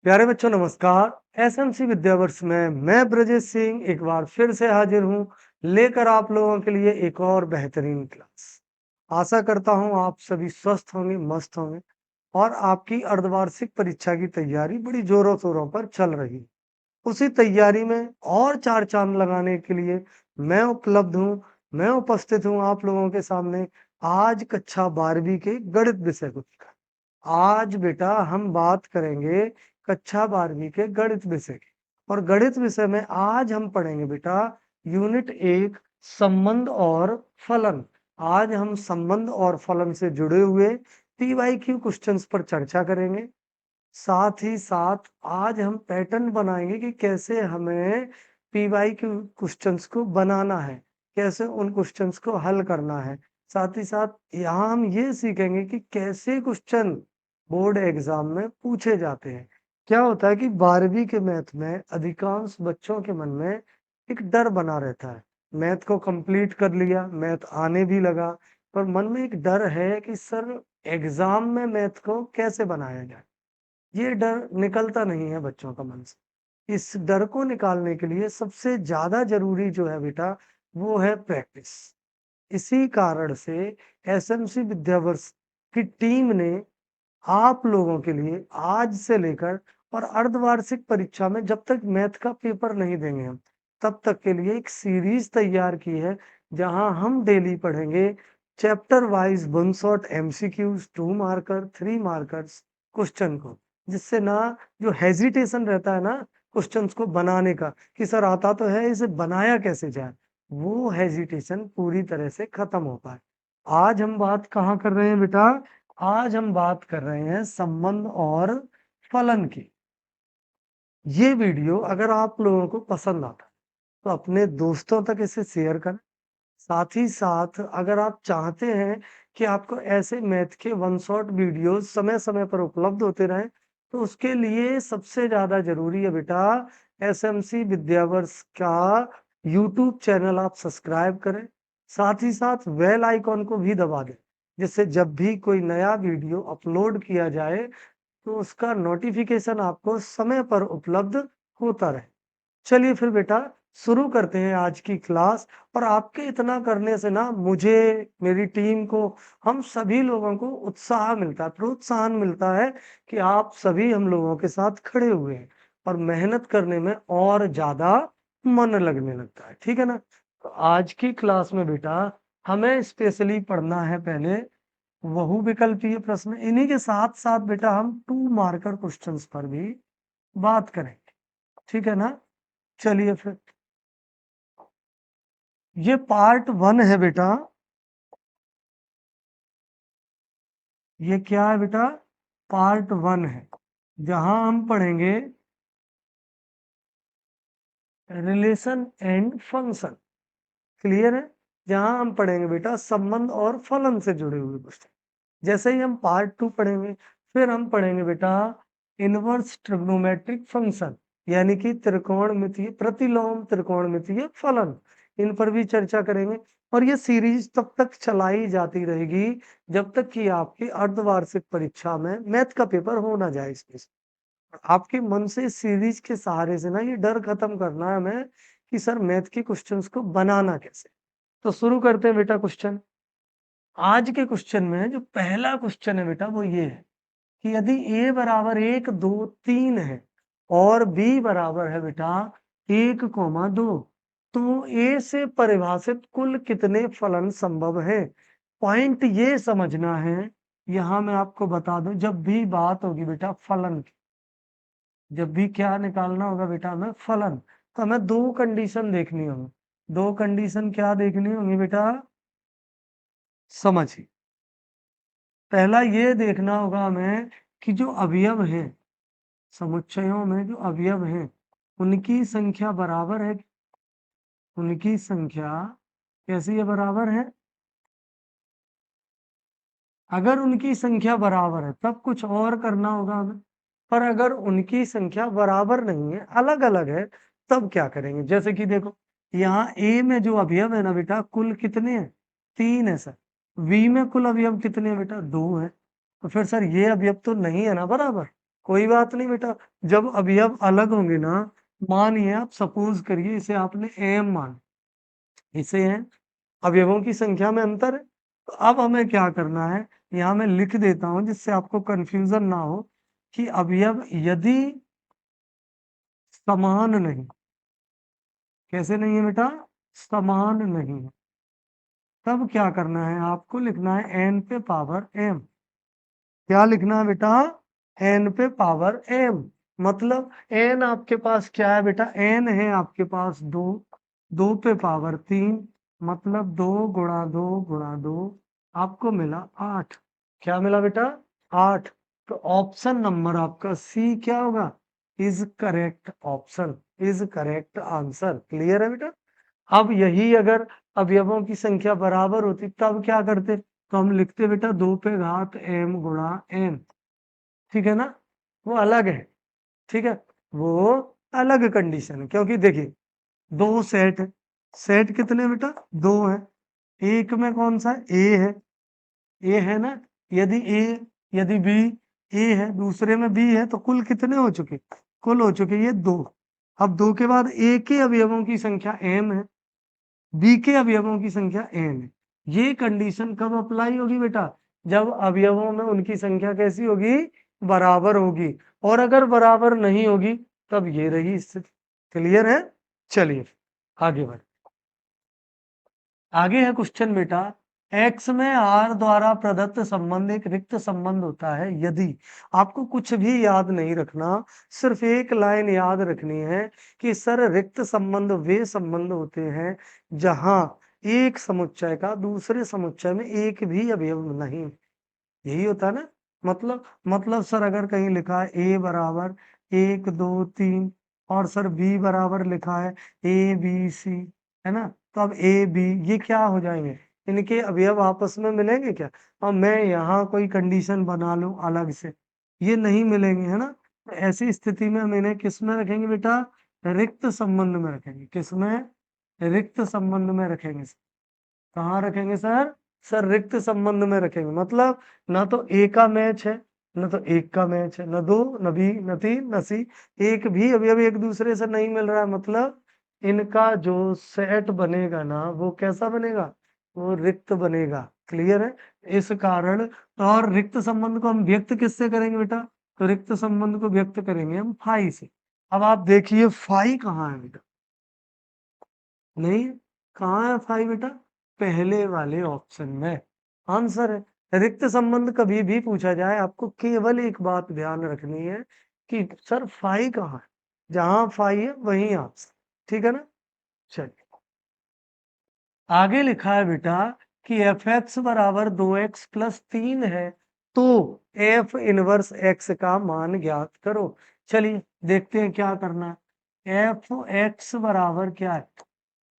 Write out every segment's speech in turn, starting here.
प्यारे बच्चों नमस्कार। एसएमसी विद्यावर्ष में मैं ब्रजेश सिंह एक बार फिर से हाजिर हूँ लेकर आप लोगों के लिए एक और बेहतरीन क्लास। आशा करता हूँ आप सभी स्वस्थ होंगे, मस्त होंगे और आपकी अर्धवार्षिक परीक्षा की तैयारी बड़ी जोरों शोरों पर चल रही है। उसी तैयारी में और चार चांद लगाने के लिए मैं उपलब्ध हूँ, मैं उपस्थित हूँ आप लोगों के सामने आज कक्षा 12वीं के गणित विषय को लेकर। आज बेटा हम बात करेंगे कक्षा 12वीं के गणित विषय की। और गणित विषय में आज हम पढ़ेंगे बेटा यूनिट 1 संबंध और फलन। आज हम संबंध और फलन से जुड़े हुए पीवाईक्यू क्वेश्चंस पर चर्चा करेंगे। साथ ही साथ आज हम पैटर्न बनाएंगे कि कैसे हमें पीवाईक्यू क्वेश्चंस को बनाना है, कैसे उन क्वेश्चंस को हल करना है। साथ ही साथ यहाँ हम ये सीखेंगे कि कैसे क्वेश्चन बोर्ड एग्जाम में पूछे जाते हैं। क्या होता है कि 12वीं के मैथ में अधिकांश बच्चों के मन में एक डर बना रहता है। मैथ को कंप्लीट कर लिया, मैथ आने भी लगा, पर मन में एक डर है कि सर एग्जाम में मैथ को कैसे बनाया जाए। ये डर निकलता नहीं है बच्चों का मन से। इस डर को निकालने के लिए सबसे ज्यादा जरूरी जो है बेटा वो है प्रैक्टिस। इसी कारण से एसएमसी विद्यावर्ष की टीम ने आप लोगों के लिए आज से लेकर और अर्धवार्षिक परीक्षा में जब तक मैथ का पेपर नहीं देंगे हम तब तक के लिए एक सीरीज तैयार की है, जहां हम डेली पढ़ेंगे chapter wise one shot MCQs, 2 marker, 3 markers question को। जिससे ना जो हेजिटेशन रहता है ना क्वेश्चंस को बनाने का कि सर आता तो है, इसे बनाया कैसे जाए, वो हेजिटेशन पूरी तरह से खत्म हो पाए। आज हम बात कहाँ कर रहे हैं बेटा? आज हम बात कर रहे हैं संबंध और फलन की। ये वीडियो अगर आप लोगों को पसंद आता है तो अपने दोस्तों तक इसे शेयर करें। साथ ही साथ अगर आप चाहते हैं कि आपको ऐसे मैथ के वन शॉट वीडियोस समय समय पर उपलब्ध होते रहें, तो उसके लिए सबसे ज्यादा जरूरी है बेटा एसएमसी विद्यावर्ष का यूट्यूब चैनल आप सब्सक्राइब करें। साथ ही साथ बेल आइकॉन को भी दबा दें, जिससे जब भी कोई नया वीडियो अपलोड किया जाए तो उसका नोटिफिकेशन आपको समय पर उपलब्ध होता रहे। चलिए फिर बेटा शुरू करते हैं आज की क्लास। और आपके इतना करने से ना मुझे, मेरी टीम को, हम सभी लोगों को उत्साह मिलता है, प्रोत्साहन मिलता है कि आप सभी हम लोगों के साथ खड़े हुए हैं और मेहनत करने में और ज्यादा मन लगने लगता है। ठीक है ना? तो आज की क्लास में बेटा हमें स्पेशली पढ़ना है पहले बहुविकल्पीय प्रश्न। इन्हीं के साथ साथ बेटा हम 2 मार्कर क्वेश्चंस पर भी बात करेंगे। ठीक है ना? चलिए फिर ये पार्ट 1 है बेटा। ये क्या है बेटा? पार्ट 1 है, जहां हम पढ़ेंगे रिलेशन एंड फंक्शन। क्लियर है? जहां हम पढ़ेंगे बेटा संबंध और फलन से जुड़े हुए क्वेश्चन। जैसे ही हम पार्ट 2 पढ़ेंगे फिर हम पढ़ेंगे बेटा इनवर्स ट्रिग्नोमेट्रिक फंक्शन, यानी कि त्रिकोणमितीय प्रतिलोम त्रिकोणमितीय फलन। इन पर भी चर्चा करेंगे। और ये सीरीज तब तक चलाई जाती रहेगी जब तक कि आपकी अर्धवार्षिक परीक्षा में मैथ का पेपर हो ना जाए। इसमें से आपके मन से इस सीरीज के सहारे से ना ये डर खत्म करना है हमें कि सर मैथ के क्वेश्चंस को बनाना कैसे। तो शुरू करते हैं बेटा क्वेश्चन। आज के क्वेश्चन में जो पहला क्वेश्चन है बेटा वो ये है कि यदि a बराबर 1 2 3 है और b बराबर है बेटा 1 2, तो a से परिभाषित कुल कितने फलन संभव है? पॉइंट ये समझना है। यहां मैं आपको बता दूं, जब भी बात होगी बेटा फलन की, जब भी क्या निकालना होगा बेटा हमें फलन, तो हमें दो कंडीशन देखनी होगी। दो कंडीशन क्या देखनी होगी बेटा? समझिए। पहला ये देखना होगा हमें कि जो अवयव है, समुच्चयों में जो अवयव हैं उनकी संख्या बराबर है। उनकी संख्या कैसी है? बराबर है। अगर उनकी संख्या बराबर है तब कुछ और करना होगा हमें। पर अगर उनकी संख्या बराबर नहीं है, अलग अलग है, तब क्या करेंगे? जैसे कि देखो यहाँ ए में जो अवयव है ना बेटा कुल कितने हैं? 3 है सर। वी में कुल अवयव कितने हैं बेटा? 2 है। तो फिर सर ये अवयव तो नहीं है ना बराबर, कोई बात नहीं बेटा, जब अवयव अलग होंगे ना, मानिए आप सपोज करिए इसे आपने एम मान, इसे है अवयवों की संख्या में अंतर है। तो अब हमें क्या करना है, यहाँ मैं लिख देता हूं जिससे आपको कंफ्यूजन ना हो, कि अवयव यदि समान नहीं, कैसे नहीं है बेटा, समान नहीं है, तब क्या करना है, आपको लिखना है एन पे पावर एम। क्या लिखना है बेटा, एन पे पावर एम। मतलब एन आपके पास क्या है बेटा, एन है आपके पास दो, दो पे पावर तीन, मतलब दो गुणा दो गुणा दो, आपको मिला आठ। क्या मिला बेटा, आठ। तो ऑप्शन नंबर आपका सी क्या होगा, is correct option, is correct answer. Clear है बेटा। अब यही अगर अवयवों की संख्या बराबर होती तब क्या करते, तो हम लिखते बेटा दो पे घात एम गुणा एम, ठीक है ना, वो अलग है, ठीक है, वो अलग कंडीशन है। क्योंकि देखिए दो सेट है, सेट कितने बेटा, दो है, एक में कौन सा है, ए है, ए है ना, यदि ए, यदि बी, ए है दूसरे में बी है, तो कुल कितने हो चुके, कुल हो चुके ये दो। अब दो के बाद ए के अवयवों की संख्या एम है, बी के अवयवों की संख्या एन है। ये कंडीशन कब अप्लाई होगी बेटा, जब अवयवों में उनकी संख्या कैसी होगी, बराबर होगी। और अगर बराबर नहीं होगी तब ये रही स्थिति। क्लियर है। चलिए आगे बढ़, आगे है क्वेश्चन बेटा, एक्स में आर द्वारा प्रदत्त संबंध एक रिक्त संबंध होता है यदि, आपको कुछ भी याद नहीं रखना, सिर्फ एक लाइन याद रखनी है कि सर रिक्त संबंध वे संबंध होते हैं जहां एक समुच्चय का दूसरे समुच्चय में एक भी अवयव नहीं, यही होता है ना। मतलब सर अगर कहीं लिखा है ए बराबर एक दो तीन, और सर बी बराबर लिखा है ए बी सी, है ना, तो अब ए बी ये क्या हो जाएंगे, इनके अवयव आपस में मिलेंगे क्या। अब मैं यहाँ कोई कंडीशन बना लूं अलग से, ये नहीं मिलेंगे, है ना। तो ऐसी स्थिति में हम इन्हें किस में रखेंगे बेटा, रिक्त संबंध में रखेंगे। किस में, रिक्त संबंध में रखेंगे। कहाँ रखेंगे सर, सर रिक्त संबंध में रखेंगे। मतलब ना तो ए का मैच है, न तो एक का मैच है, न दो, न बी, न तीन, न सी, एक भी अवयव एक दूसरे से नहीं मिल रहा है। मतलब इनका जो सेट बनेगा ना वो कैसा बनेगा, वो रिक्त बनेगा। क्लियर है। इस कारण, और रिक्त संबंध को हम व्यक्त किससे करेंगे बेटा, तो रिक्त संबंध को व्यक्त करेंगे हम फाई से। अब आप देखिए फाई कहाँ है बेटा, नहीं, कहाँ है फाई बेटा, पहले वाले ऑप्शन में आंसर है। रिक्त संबंध कभी भी पूछा जाए आपको केवल एक बात ध्यान रखनी है कि सर फाई कहाँ है, जहां फाई है वहीं आंसर, ठीक है ना। चलिए आगे लिखा है बेटा कि एफ एक्स बराबर दो एक्स प्लस तीन है, तो एफ इनवर्स एक्स का मान ज्ञात करो। चलिए देखते हैं क्या करना है। एफ एक्स बराबर क्या है,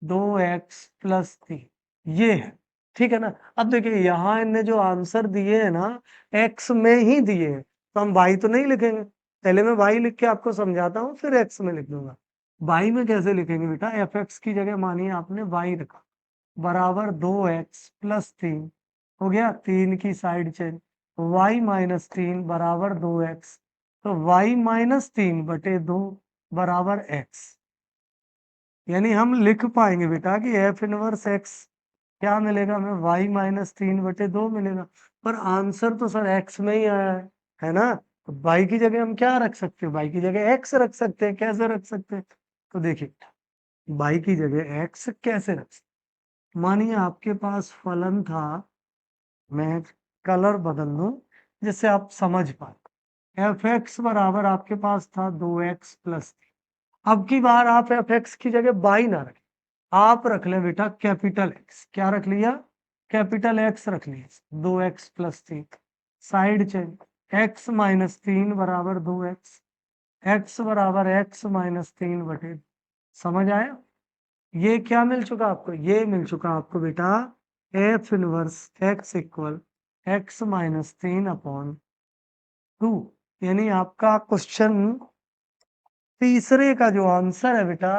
दो एक्स प्लस तीन, ये है, ठीक है ना। अब देखिए यहाँ इनने जो आंसर दिए हैं ना, एक्स में ही दिए हैं, तो हम वाई तो नहीं लिखेंगे, पहले मैं वाई लिख के आपको समझाता हूँ फिर एक्स में लिख दूंगा। वाई में कैसे लिखेंगे बेटा, एफ एक्स की जगह मानिए आपने वाई रखा, बराबर दो एक्स प्लस तीन, हो गया तीन की साइड चेंज, वाई माइनस तीन बराबर दो एक्स, तो वाई माइनस तीन बटे दो बराबर एक्स। यानी हम लिख पाएंगे बेटा कि एफ इनवर्स एक्स क्या मिलेगा, हमें वाई माइनस तीन बटे दो मिलेगा। पर आंसर तो सर एक्स में ही आया है ना। तो वाई की जगह हम क्या रख सकते हैं, वाई की जगह एक्स रख सकते हैं। कैसे रख सकते हैं, तो देखिए वाई की जगह एक्स कैसे रख सकते, मानिए आपके पास फलन था, मैं कलर बदल दूं जिससे आप समझ पाए। एफ एक्स बराबर आपके पास था दो एक्स प्लस, अब की बार आप एफ एक्स की जगह बाई ना रखें, आप रख ले बेटा कैपिटल एक्स। क्या रख लिया, कैपिटल एक्स रख लिया, दो एक्स प्लस तीन, साइड चेंज एक्स माइनस तीन बराबर दो एक्स, एक्स बराबर एक्स माइनस तीन बटे, समझ आया। ये क्या मिल चुका आपको, ये मिल चुका आपको बेटा F inverse x equal x minus तीन अपॉन टू। यानी आपका क्वेश्चन तीसरे का जो आंसर है बेटा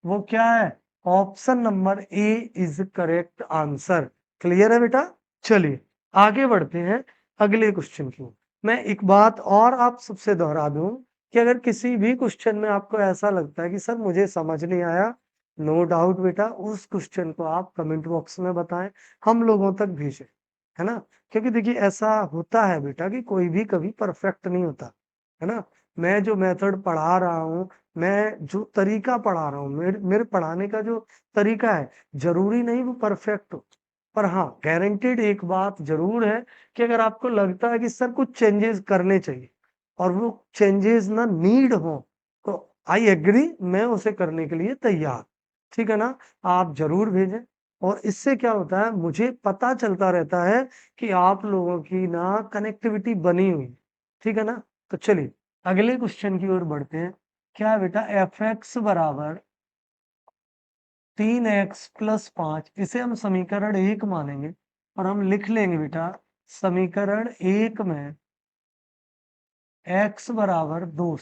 वो क्या है, option number a is correct answer. Clear है बेटा। चलिए आगे बढ़ते हैं अगले क्वेश्चन की ओर। मैं एक बात और आप सबसे दोहरा दूं कि अगर किसी भी क्वेश्चन में आपको ऐसा लगता है कि सर मुझे समझ नहीं आया, नो डाउट बेटा उस क्वेश्चन को आप कमेंट बॉक्स में बताएं, हम लोगों तक भेजें, है ना? क्योंकि देखिए ऐसा होता है बेटा कि कोई भी कभी परफेक्ट नहीं होता, है ना? मैं जो मेथड पढ़ा रहा हूँ, मैं जो तरीका पढ़ा रहा हूँ, मेरे पढ़ाने का जो तरीका है, जरूरी नहीं वो परफेक्ट हो, पर हाँ गारंटेड एक बात जरूर है कि अगर आपको लगता है कि सर कुछ चेंजेस करने चाहिए और वो चेंजेस ना नीड हो, तो आई एग्री, मैं उसे करने के लिए तैयार, ठीक है ना? आप जरूर भेजें, और इससे क्या होता है मुझे पता चलता रहता है कि आप लोगों की ना कनेक्टिविटी बनी हुई है, ठीक है ना? तो चलिए अगले क्वेश्चन की ओर बढ़ते हैं। क्या है बेटा, एफ एक्स बराबर 3x+5, इसे हम समीकरण 1 मानेंगे और हम लिख लेंगे बेटा समीकरण 1 में x बराबर 2,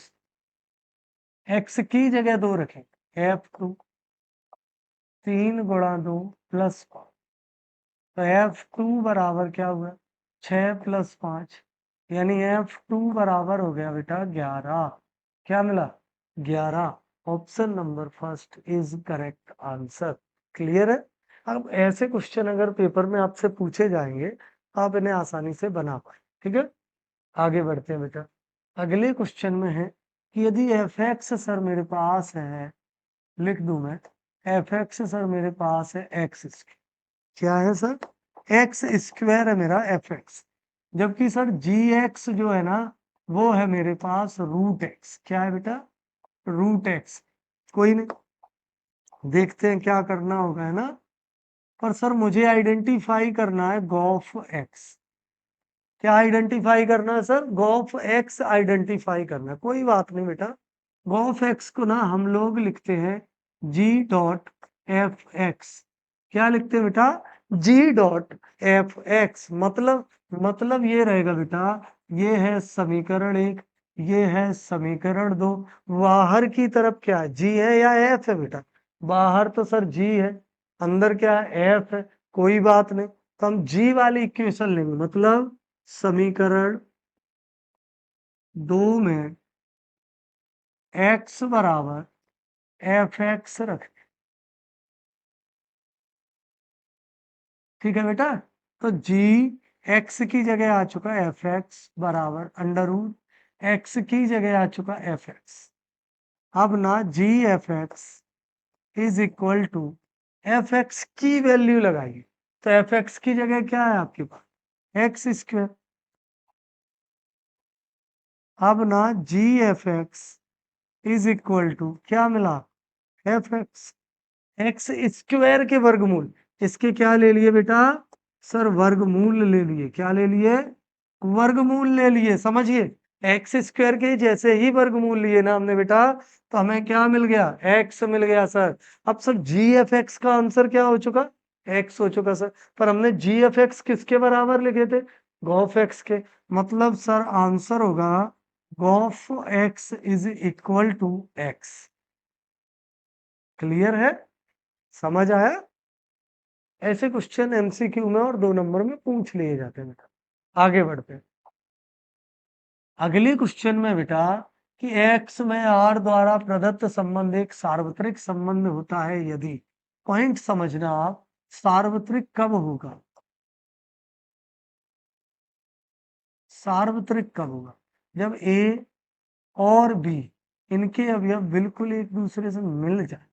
x की जगह 2 रखेंगे, f2 3 × 2 + 5, तो f2 बराबर क्या हुआ 6 + 5, यानी f2 बराबर हो गया बेटा 11। क्या मिला 11। Option number first is correct answer. Clear है? अब ऐसे क्वेश्चन अगर पेपर में आपसे पूछे जाएंगे तो आप इन्हें आसानी से बना पाए, ठीक है? आगे बढ़ते हैं बेटा। अगले क्वेश्चन में है कि यदि एफ एक्स सर मेरे पास है, लिख दूं मैं, एफ एक्स सर मेरे पास है एक्स, क्या है सर, एक्स स्क्वायर है मेरा एफ एक्स, जबकि सर जी एक्स जो है ना वो है मेरे पास √x। क्या है बेटा, √x। कोई नहीं, देखते हैं क्या करना होगा, है ना? पर सर मुझे आइडेंटिफाई करना है गॉफ एक्स। क्या आइडेंटिफाई करना है सर, गॉफ एक्स आइडेंटिफाई करना है। कोई बात नहीं बेटा, गॉफ एक्स को ना हम लोग लिखते हैं G.f(x). क्या लिखते हैं बेटा, G.f(x). मतलब ये रहेगा बेटा, ये है समीकरण 1, ये है समीकरण 2, बाहर की तरफ क्या है, G है या F है बेटा? बाहर तो सर G है, अंदर क्या है, F है। कोई बात नहीं, तो हम G वाली इक्वेशन लेंगे, मतलब समीकरण 2 में x बराबर f(x) रख, ठीक है बेटा? तो g x की जगह आ चुका f(x) बराबर √x की जगह आ चुका f(x). अब ना g f(x) is equal to f(x) की वैल्यू लगाइए, तो f(x) की जगह क्या है आपके पास, x²। अब ना g f(x) is equal to क्या मिला, f(x), x² के वर्गमूल। इसके क्या ले लिए बेटा, सर वर्गमूल ले लिए। क्या ले लिए, वर्गमूल ले लिए। समझिए, x² के जैसे ही वर्गमूल लिए ना हमने बेटा, तो हमें क्या मिल गया, x मिल गया सर। अब सर g(f(x) का आंसर क्या हो चुका, x हो चुका सर। पर हमने g(f(x) किसके बराबर लिखे थे, गॉफ एक्स के। मतलब सर आंसर होगा g of x is equal to x। Clear है, समझ आया? ऐसे क्वेश्चन एमसीक्यू में और 2 नंबर में पूछ लिए जाते हैं बेटा। आगे बढ़ते हैं। अगले क्वेश्चन में बेटा कि x में r द्वारा प्रदत्त संबंध एक सार्वत्रिक संबंध होता है यदि, पॉइंट समझना आप, सार्वत्रिक कब होगा, सार्वत्रिक कब होगा, जब a और b इनके अवयव बिल्कुल एक दूसरे से मिल जाए।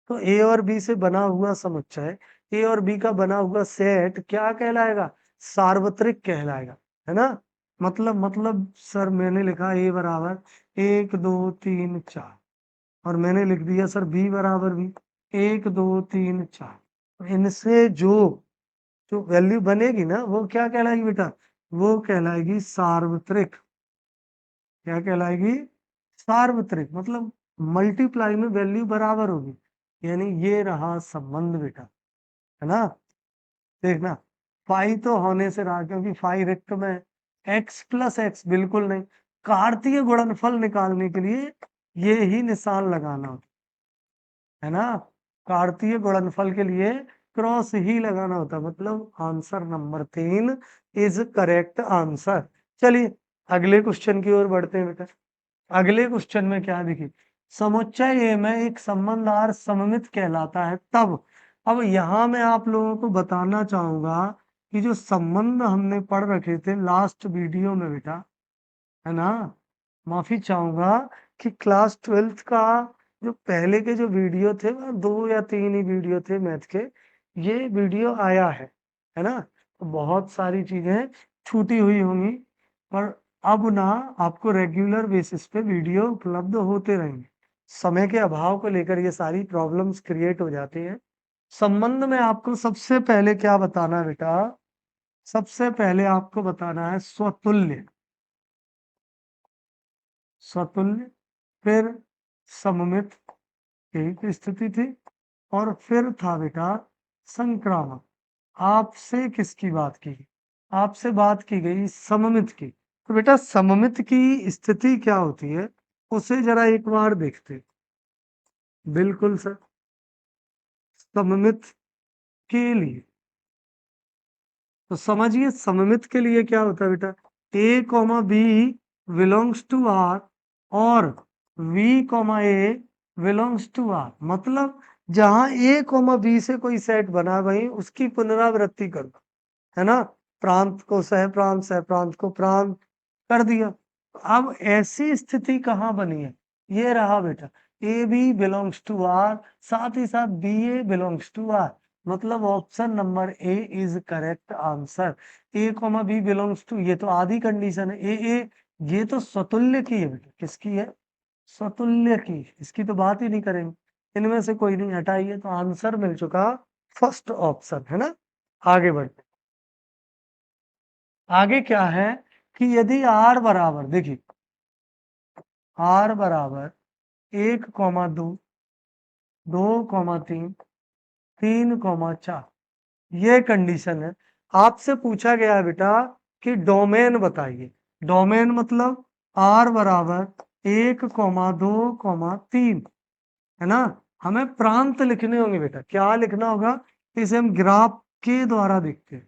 तो ए और बी से बना हुआ समुच्चय, ए और बी का बना हुआ सेट क्या कहलाएगा, सार्वत्रिक कहलाएगा, है ना? मतलब सर मैंने लिखा ए बराबर 1 2 3 4, और मैंने लिख दिया सर बी बराबर भी 1 2 3 4। इनसे जो जो वैल्यू बनेगी ना वो क्या कहलाएगी बेटा, वो कहलाएगी सार्वत्रिक। क्या कहलाएगी, सार्वत्रिक। मतलब मल्टीप्लाई में वैल्यू बराबर होगी, यानी ये रहा संबंध बेटा, है ना? देखना, फाई तो होने से रहा, क्योंकि फाई रिक्त में, x+x बिल्कुल नहीं। कार्तीय गुणनफल निकालने के लिए ये ही निशान लगाना होता है ना, कार्तीय गुणनफल के लिए क्रॉस ही लगाना होता है। मतलब answer number 3 is correct answer. चलिए अगले क्वेश्चन की ओर बढ़ते हैं बेटा। अगले क्वेश्चन में क्या है देखिए, समुच्चय ए में एक संबंध आर सममित कहलाता है तब। अब यहाँ मैं आप लोगों को बताना चाहूंगा कि जो संबंध हमने पढ़ रखे थे लास्ट वीडियो में बेटा, है ना, माफी चाहूंगा कि क्लास 12th का जो पहले के जो वीडियो थे वो 2 या 3 ही वीडियो थे मैथ के, ये वीडियो आया है ना, तो बहुत सारी चीजें छूटी हुई होंगी, पर अब ना आपको रेगुलर बेसिस पे वीडियो उपलब्ध होते रहेंगे। समय के अभाव को लेकर ये सारी प्रॉब्लम्स क्रिएट हो जाती हैं। संबंध में आपको सबसे पहले क्या बताना है बेटा, सबसे पहले आपको बताना है स्वतुल्य। स्वतुल्य, फिर सममित, यही तो स्थिति थी, और फिर था बेटा संक्रामक। आपसे किसकी बात की गई? आपसे बात की गई सममित की। तो बेटा सममित की स्थिति क्या होती है उसे जरा एक बार देखते हैं। बिल्कुल सर, सममित के लिए तो समझिए सममित के लिए क्या होता है बेटा, a comma b belongs to R और b comma a belongs to R. मतलब जहां ए कॉमा बी से कोई सेट बना वही उसकी पुनरावृत्ति करो, है ना, प्रांत को सह प्रांत, सह प्रांत को प्रांत कर दिया। अब ऐसी स्थिति कहाँ बनी है, ये रहा बेटा, a b belongs to R, साथ ही साथ b a belongs to R, मतलब option number a is correct answer. A comma b belongs to, ये तो आधी कंडीशन है, ए ये तो स्वतुल्य की है बेटा, किसकी है, स्वतुल्य की, इसकी तो बात ही नहीं करेंगे, इनमें से कोई नहीं हटाइए, तो आंसर मिल चुका फर्स्ट ऑप्शन, है ना। आगे बढ़ते, आगे क्या है कि यदि आर बराबर, देखिए आर बराबर 1,2, 2,3, 3,4, ये कंडीशन है। आपसे पूछा गया है बेटा कि डोमेन बताइए। डोमेन मतलब आर बराबर 1,2,3, है ना, हमें प्रांत लिखने होंगे बेटा। क्या लिखना होगा, इसे हम ग्राफ के द्वारा देखते हैं,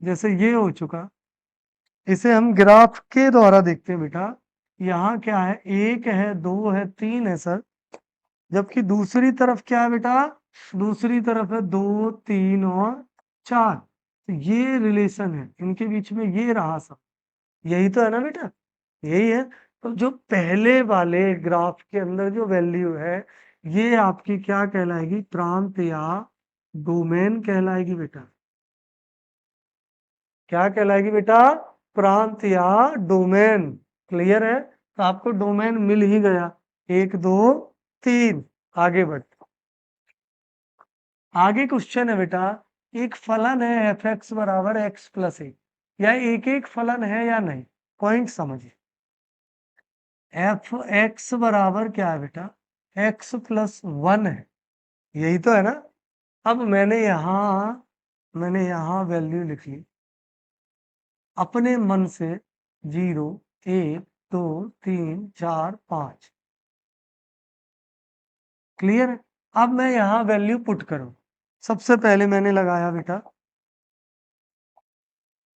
जैसे ये हो चुका, इसे हम ग्राफ के द्वारा देखते हैं बेटा। यहाँ क्या है, 1 है, 2 है, 3 है सर, जबकि दूसरी तरफ क्या है बेटा, दूसरी तरफ है 2, 3 और 4। तो ये रिलेशन है इनके बीच में, ये रहा सब, यही तो है ना बेटा, यही है। तो जो पहले वाले ग्राफ के अंदर जो वैल्यू है, ये आपकी क्या कहलाएगी, प्रांत या डोमेन कहलाएगी बेटा। क्या कहलाएगी बेटा, प्रांत या डोमेन। क्लियर है, तो आपको डोमेन मिल ही गया, 1, 2, 3। आगे बढ़, आगे क्वेश्चन है बेटा, एक फलन है एफ एक्स बराबर एक्स प्लस ए, या एक एक फलन है या नहीं, पॉइंट समझिए। एफ एक्स बराबर क्या है बेटा, x+1 है, यही तो है ना। अब मैंने यहाँ वैल्यू लिख ली अपने मन से, 0, 1, 2, 3, 4, 5। क्लियर है, अब मैं यहाँ वैल्यू पुट करूं। सबसे पहले मैंने लगाया बेटा,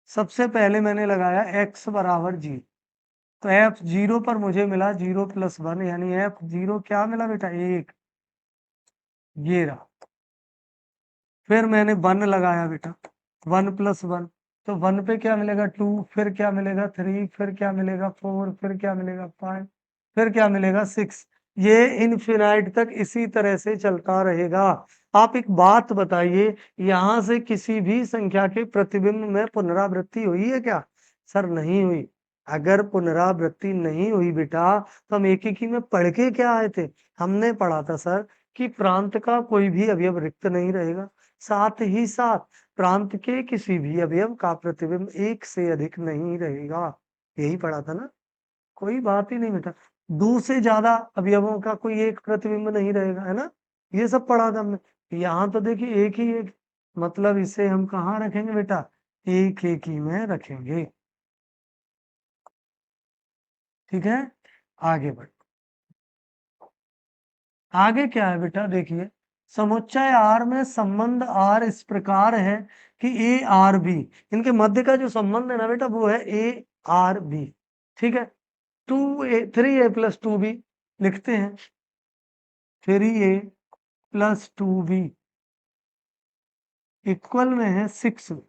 सबसे पहले मैंने लगाया x बराबर 0, तो f0 पर मुझे मिला 0+1, यानी f0 क्या मिला बेटा, 1, ये रहा। फिर मैंने 1 लगाया बेटा, 1+1, तो 1 पे क्या मिलेगा 2, फिर क्या मिलेगा 3, फिर क्या मिलेगा 4, फिर क्या मिलेगा 5, फिर क्या मिलेगा 6। ये इनफिनाइट तक इसी तरह से चलता रहेगा। आप एक बात बताइए, यहां से किसी भी संख्या के प्रतिबिंब में पुनरावृत्ति हुई है क्या, सर नहीं हुई। अगर पुनरावृत्ति नहीं हुई बेटा, तो हम एक ही में पढ़ के क्या आए थे, हमने पढ़ा था सर कि प्रांत का कोई भी अवयव रिक्त नहीं रहेगा, साथ ही साथ प्रांत के किसी भी अवयव का प्रतिबिंब एक से अधिक नहीं रहेगा, यही पढ़ा था ना। कोई बात ही नहीं बेटा, 2 से ज्यादा अवयवों का कोई एक प्रतिबिंब नहीं रहेगा, है ना, ये सब पढ़ा था हमने। यहाँ तो देखिए एक ही एक, मतलब इसे हम कहाँ रखेंगे बेटा, एक एक ही में रखेंगे। ठीक है, आगे बढ़, आगे क्या है बेटा, देखिए समुच्चय आर में संबंध आर इस प्रकार है कि ए आर बी, इनके मध्य का जो संबंध है ना बेटा, वो है ए आर बी। ठीक है, 3a+2b लिखते हैं, 3a+2b इक्वल में है 6।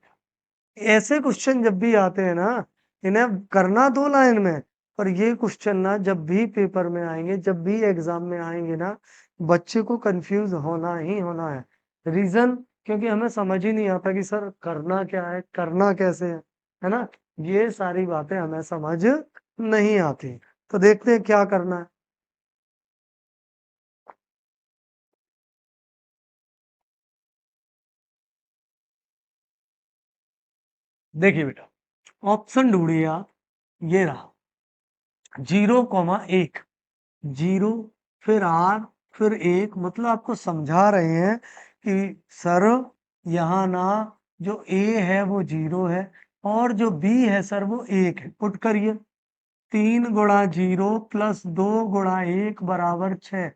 ऐसे क्वेश्चन जब भी आते हैं ना, इन्हें करना 2 लाइन में, पर ये क्वेश्चन ना जब भी पेपर में आएंगे, जब भी एग्जाम में आएंगे ना, बच्चे को कंफ्यूज होना ही होना है। रीजन, क्योंकि हमें समझ ही नहीं आता कि सर करना क्या है, करना कैसे है ना, ये सारी बातें हमें समझ नहीं आती। तो देखते हैं क्या करना है। देखिए बेटा, ऑप्शन ढूंढिए आप, ये रहा 0,1, 0 फिर r फिर 1, मतलब आपको समझा रहे हैं कि सर यहाँ ना जो a है वो 0 है और जो b है सर वो 1 है। पुट करिए, 3 गुणा 0 प्लस 2 गुणा 1 बराबर 6,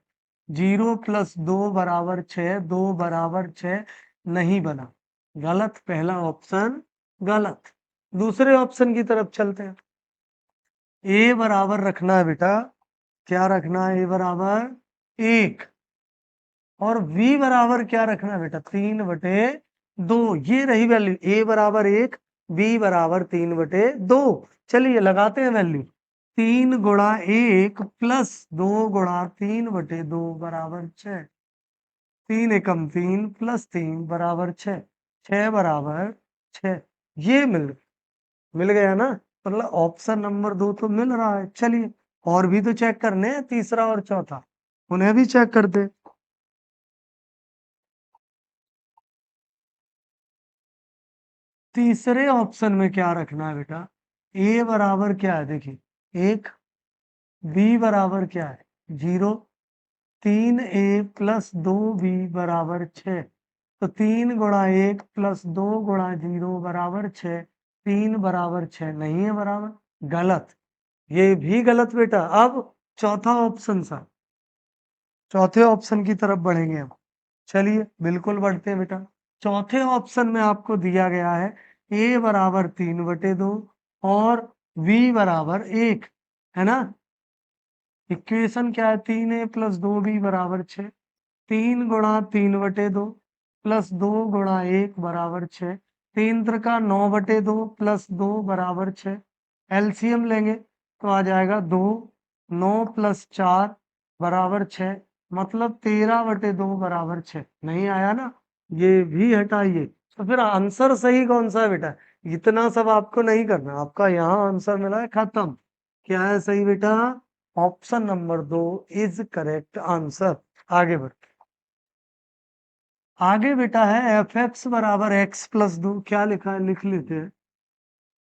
0 प्लस 2 बराबर 6, 2 बराबर 6 नहीं बना, गलत, पहला ऑप्शन गलत। दूसरे ऑप्शन की तरफ चलते हैं। ए बराबर रखना है बेटा, क्या रखना है, ए बराबर 1, और v बराबर क्या रखना है बेटा, 3/2। ये रही वैल्यू, a बराबर 1, b बराबर 3/2। चलिए लगाते हैं वैल्यू, 3 गुणा 1 प्लस 2 गुणा 3/2 बराबर 6, 3 एकम 3 प्लस 3 बराबर 6, 6 बराबर 6। ये मिल गया ना, मतलब ऑप्शन नंबर 2 तो मिल रहा है। चलिए और भी तो चेक करने हैं, तीसरा और चौथा, उन्हें भी चेक करते हैं। तीसरे ऑप्शन में क्या रखना है बेटा, ए बराबर क्या है, देखिए 1, बी बराबर क्या है 0, 3a प्लस 2b बराबर 6, तो 3 गुणा 1 प्लस 2 गुणा 0 बराबर 6, 3 बराबर 6 नहीं है बराबर, गलत, ये भी गलत बेटा। अब चौथा ऑप्शन सा, चौथे ऑप्शन की तरफ बढ़ेंगे हम। चलिए बिल्कुल बढ़ते हैं बेटा। चौथे ऑप्शन में आपको दिया गया है a बराबर 3/2 और v बराबर 1, है ना। इक्वेशन क्या है, 3a प्लस 2b बराबर 6, 3 गुणा 3/2 प्लस 2 गुणा 1 बराबर 6, 3 त्रिका 9/2 प्लस 2 बराबर 6। एलसीएम लेंगे तो आ जाएगा 2, 9 प्लस 4 बराबर 6, मतलब 13/2 बराबर 6 नहीं आया ना, ये भी हटाइए। तो फिर आंसर सही कौन सा है बेटा, इतना सब आपको नहीं करना, आपका यहाँ आंसर मिला है, खत्म। क्या है सही बेटा, option number 2 is correct answer. आगे बढ़, आगे बेटा है एफ एक्स बराबर एक्स प्लस 2, क्या लिखा है लिख लेते हैं,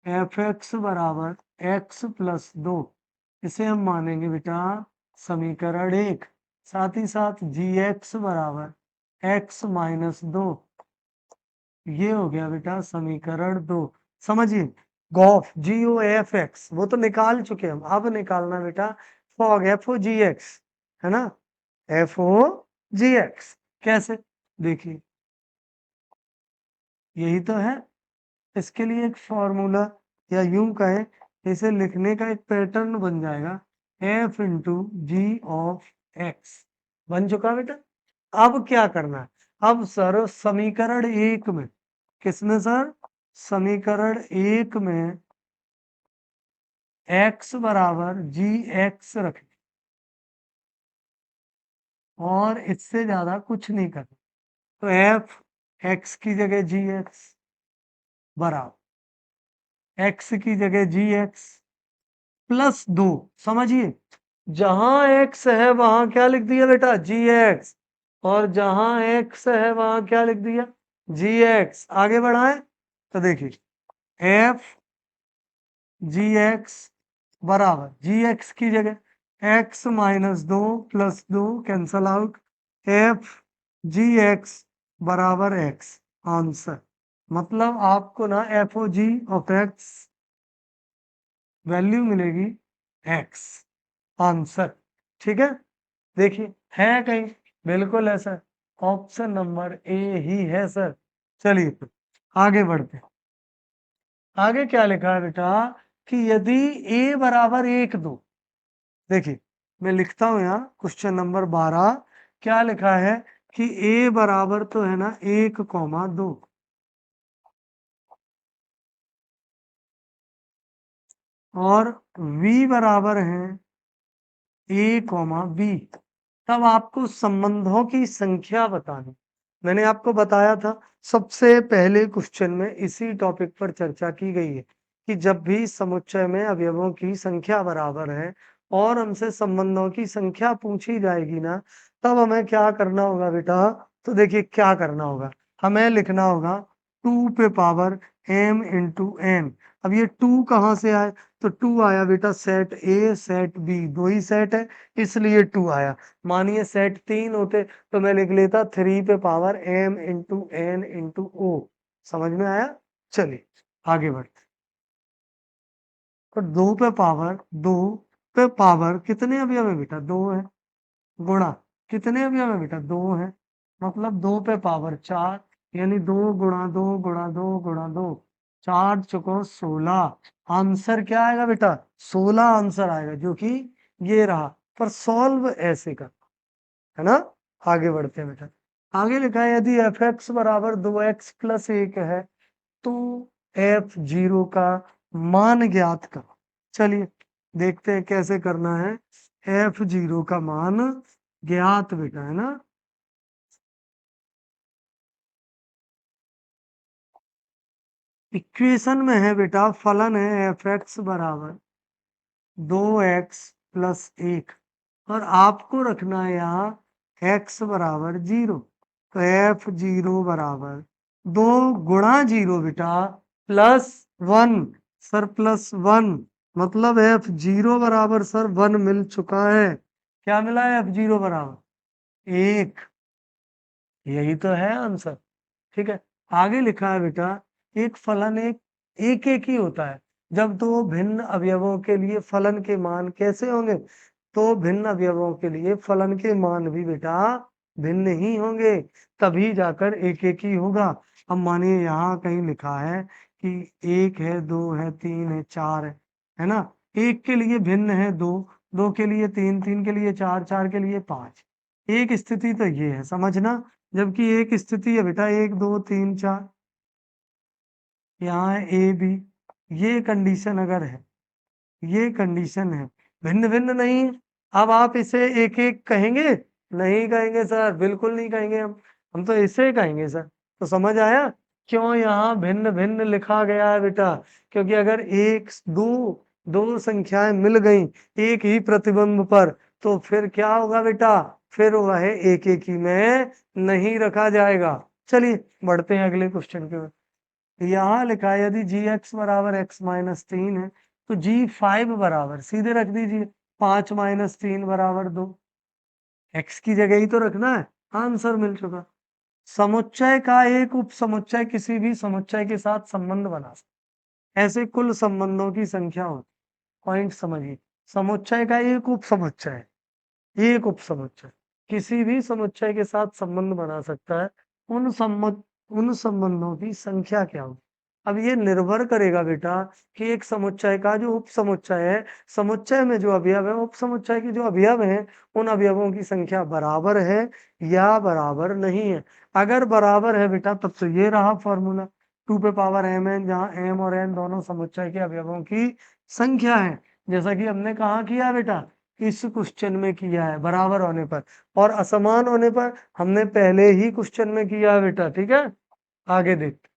एफ एक्स बराबर एक्स प्लस 2, इसे हम मानेंगे बेटा समीकरण 1। साथ ही साथ जी एक्स बराबर एक्स माइनस 2, ये हो गया बेटा समीकरण 2। समझिए, गॉफ GOF वो तो निकाल चुके हम, अब निकालना बेटा फॉग FOGX, है ना, FOGX कैसे, देखिए यही तो है। इसके लिए एक फॉर्मूला, या यूं कहें, इसे लिखने का एक पैटर्न बन जाएगा, F × G ऑफ X बन चुका बेटा। अब क्या करना है, अब सर समीकरण 1 में, किसमें सर, समीकरण 1 में x बराबर GX रखें और इससे ज्यादा कुछ नहीं करना, तो F x की जगह GX बराबर x की जगह GX प्लस 2। समझिए, जहां x है वहां क्या लिख दिया बेटा GX, और जहां x है वहां क्या लिख दिया GX। आगे बढ़ाएं तो देखिए F GX बराबर GX की जगह x minus 2 plus 2 cancel out, F GX बराबर x आंसर। मतलब आपको ना FOG ऑफ x वैल्यू मिलेगी x आंसर। ठीक है, देखिए है कहीं, बिल्कुल है सर, ऑप्शन नंबर ए ही है सर। चलिए आगे बढ़ते हैं। आगे क्या लिखा है बेटा, कि यदि a बराबर 1 2, देखिए मैं लिखता हूं यहाँ क्वेश्चन नंबर 12 क्या लिखा है कि a बराबर तो है ना 1,2 और v बराबर है a, b, तब आपको संबंधों की संख्या बतानी। मैंने आपको बताया था सबसे पहले क्वेश्चन में इसी टॉपिक पर चर्चा की गई है कि जब भी समुच्चय में अवयवों की संख्या बराबर है और हमसे संबंधों की संख्या पूछी जाएगी ना, तब हमें क्या करना होगा बेटा। तो देखिए क्या करना होगा, हमें लिखना होगा 2 पे पावर m इंटू एन। अब ये 2 कहाँ से आए, तो 2 आया बेटा सेट ए सेट बी, दो ही सेट है इसलिए 2 आया। मानिए सेट 3 होते तो मैं लिख लेता 3 पे power m into n into o. समझ में आया। चलिए आगे बढ़ते। तो 2 पे पावर कितने अवयव है बेटा, 2 है, गुणा कितने अवयव है बेटा, 2 है, मतलब 2 पे पावर 4, यानी 2 गुणा 2 गुणा 2 गुणा 2, 4 चौको 16। आंसर क्या आएगा बेटा, 16 आंसर आएगा, जो कि ये रहा। पर सॉल्व ऐसे कर, है ना। आगे बढ़ते हैं बेटा। आगे लिखा है यदि एफ एक्स बराबर 2x+1 है तो f0 का मान ज्ञात करो। चलिए देखते हैं कैसे करना है f0 का मान ज्ञात बेटा, है ना। इक्वेशन में है बेटा, फलन है एफ एक्स बराबर 2x+1 और आपको रखना है यहाँ x बराबर 0। तो f0 बराबर 2 गुणा 0 बेटा +1, सर +1, मतलब f0 बराबर सर 1 मिल चुका है। क्या मिला है, f0 बराबर 1, यही तो है आंसर। ठीक है, आगे लिखा है बेटा एक फलन एक एक ही होता है जब दो भिन्न अवयवों के लिए फलन के मान कैसे होंगे, तो भिन्न अवयवों के लिए फलन के मान भी बेटा भिन्न ही होंगे, तभी जाकर एक एक ही होगा। अब मानिए यहाँ कहीं लिखा है कि 1 है 2 है 3 है 4 है ना। एक के लिए भिन्न है 2, 2 के लिए 3, 3 के लिए 4, 4 के लिए 5। एक स्थिति तो ये है समझना, जबकि एक स्थिति है बेटा 1 2 3 4, यहाँ है ए बी। ये कंडीशन अगर है, ये कंडीशन है, भिन्न भिन्न नहीं है। अब आप इसे एक एक कहेंगे, नहीं कहेंगे सर, बिल्कुल नहीं कहेंगे हम तो इसे कहेंगे सर। तो समझ आया क्यों यहाँ भिन्न भिन्न लिखा गया है बेटा, क्योंकि अगर एक दो दो संख्याएं मिल गई एक ही प्रतिबिंब पर तो फिर क्या होगा बेटा, फिर वह एक एक ही में नहीं रखा जाएगा। चलिए बढ़ते हैं अगले क्वेश्चन की ओर। यहाँ लिखा है यदि जी एक्स बराबर x-3 है तो g5 बराबर सीधे रख दीजिए 5-3 बराबर 2। x की जगह ही तो रखना है, आंसर मिल चुका। समुच्चय का एक उप समुच्चय किसी भी समुच्चय के साथ संबंध बना सकता है। ऐसे कुल संबंधों की संख्या होती, पॉइंट समझिए। समुच्चय का एक उप समुच्चय, एक उप समुच्चय किसी भी समुच्चय के साथ संबंध बना सकता है। उन संबंधों की संख्या क्या होगी। अब ये निर्भर करेगा बेटा कि एक समुच्चय का जो उप समुच्चय है, समुच्चय में जो अवयव है, उप समुच्चय के जो अवयव हैं, उन अवयवों की संख्या बराबर है या बराबर नहीं है। अगर बराबर है बेटा तब तो ये रहा फॉर्मूला 2 पे पावर mn, जहाँ m और n दोनों समुच्चय के अवयवों की संख्या है, जैसा कि हमने कहा किया बेटा, इस क्वेश्चन में किया है बराबर होने पर, और असमान होने पर हमने पहले ही क्वेश्चन में किया है बेटा। ठीक है, आगे देखते।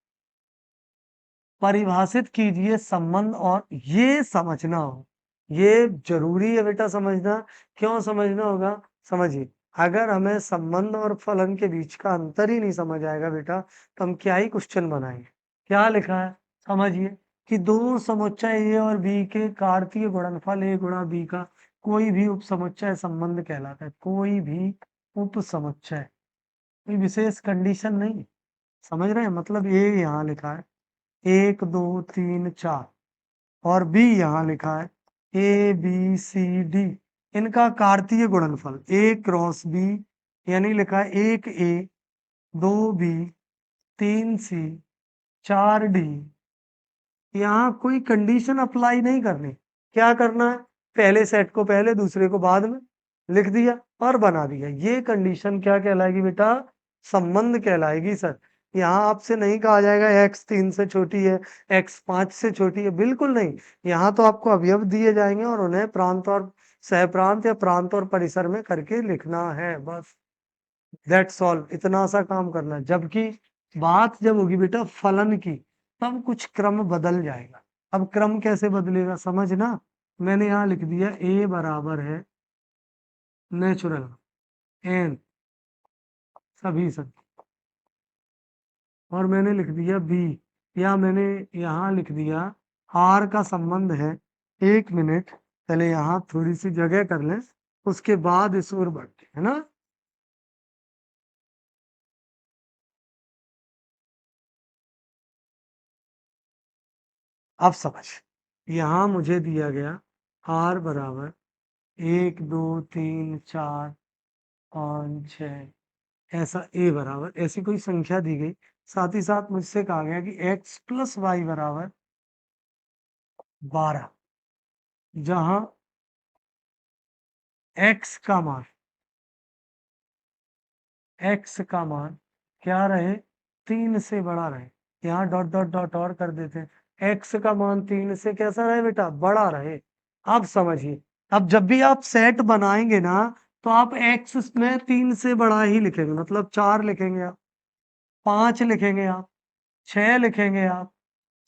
परिभाषित कीजिए संबंध, और ये समझना हो, ये जरूरी है बेटा समझना। क्यों समझना होगा, समझिए। अगर हमें संबंध और फलन के बीच का अंतर ही नहीं समझ आएगा बेटा तो हम क्या ही क्वेश्चन बनाएंगे। क्या लिखा है समझिए कि दो समुच्चय ए और बी के कार्तीय गुणनफल a गुणा b का कोई भी उप समुच्चय संबंध कहलाता है। कोई भी उप समुच्चय, कोई विशेष कंडीशन नहीं, समझ रहे हैं। मतलब ए यहाँ लिखा है 1 2 3 4 और बी यहाँ लिखा है ABCD, इनका कार्तीय गुणनफल A×B, यानी लिखा है 1A 2B 3C 4D यहाँ कोई कंडीशन अप्लाई नहीं करनी। क्या करना है, पहले सेट को पहले दूसरे को बाद में लिख दिया और बना दिया। ये कंडीशन क्या कहलाएगी बेटा, संबंध कहलाएगी सर। यहाँ आपसे नहीं कहा जाएगा x 3 से छोटी है, x 5 से छोटी है, बिल्कुल नहीं। यहाँ तो आपको अवयव दिए जाएंगे और उन्हें प्रांत और सहप्रांत या प्रांत और परिसर में करके लिखना है, बस दैट्स ऑल। इतना सा काम करना है। जबकि बात जब होगी बेटा फलन की, तब कुछ क्रम बदल जाएगा। अब क्रम कैसे बदलेगा समझना। मैंने यहाँ लिख दिया a बराबर है नेचुरल एन सभी सब, और मैंने लिख दिया b, या मैंने यहाँ लिख दिया r का संबंध है। 1 मिनट पहले यहाँ थोड़ी सी जगह कर लें, उसके बाद इस ओर बढ़ते है ना। अब समझ, यहाँ मुझे दिया गया r बराबर 1 2 3 4 5 6, ऐसा a बराबर ऐसी कोई संख्या दी गई। साथ ही साथ मुझसे कहा गया कि x प्लस वाई बराबर 12, जहां x का मान क्या रहे, 3 से बड़ा रहे। यहाँ डॉट डॉट डॉट और कर देते हैं, x का मान 3 से कैसा रहे बेटा, बड़ा रहे। अब समझिए, अब जब भी आप सेट बनाएंगे ना, तो आप x में 3 से बड़ा ही लिखेंगे, मतलब 4 लिखेंगे आप, 5 लिखेंगे आप, 6 लिखेंगे आप,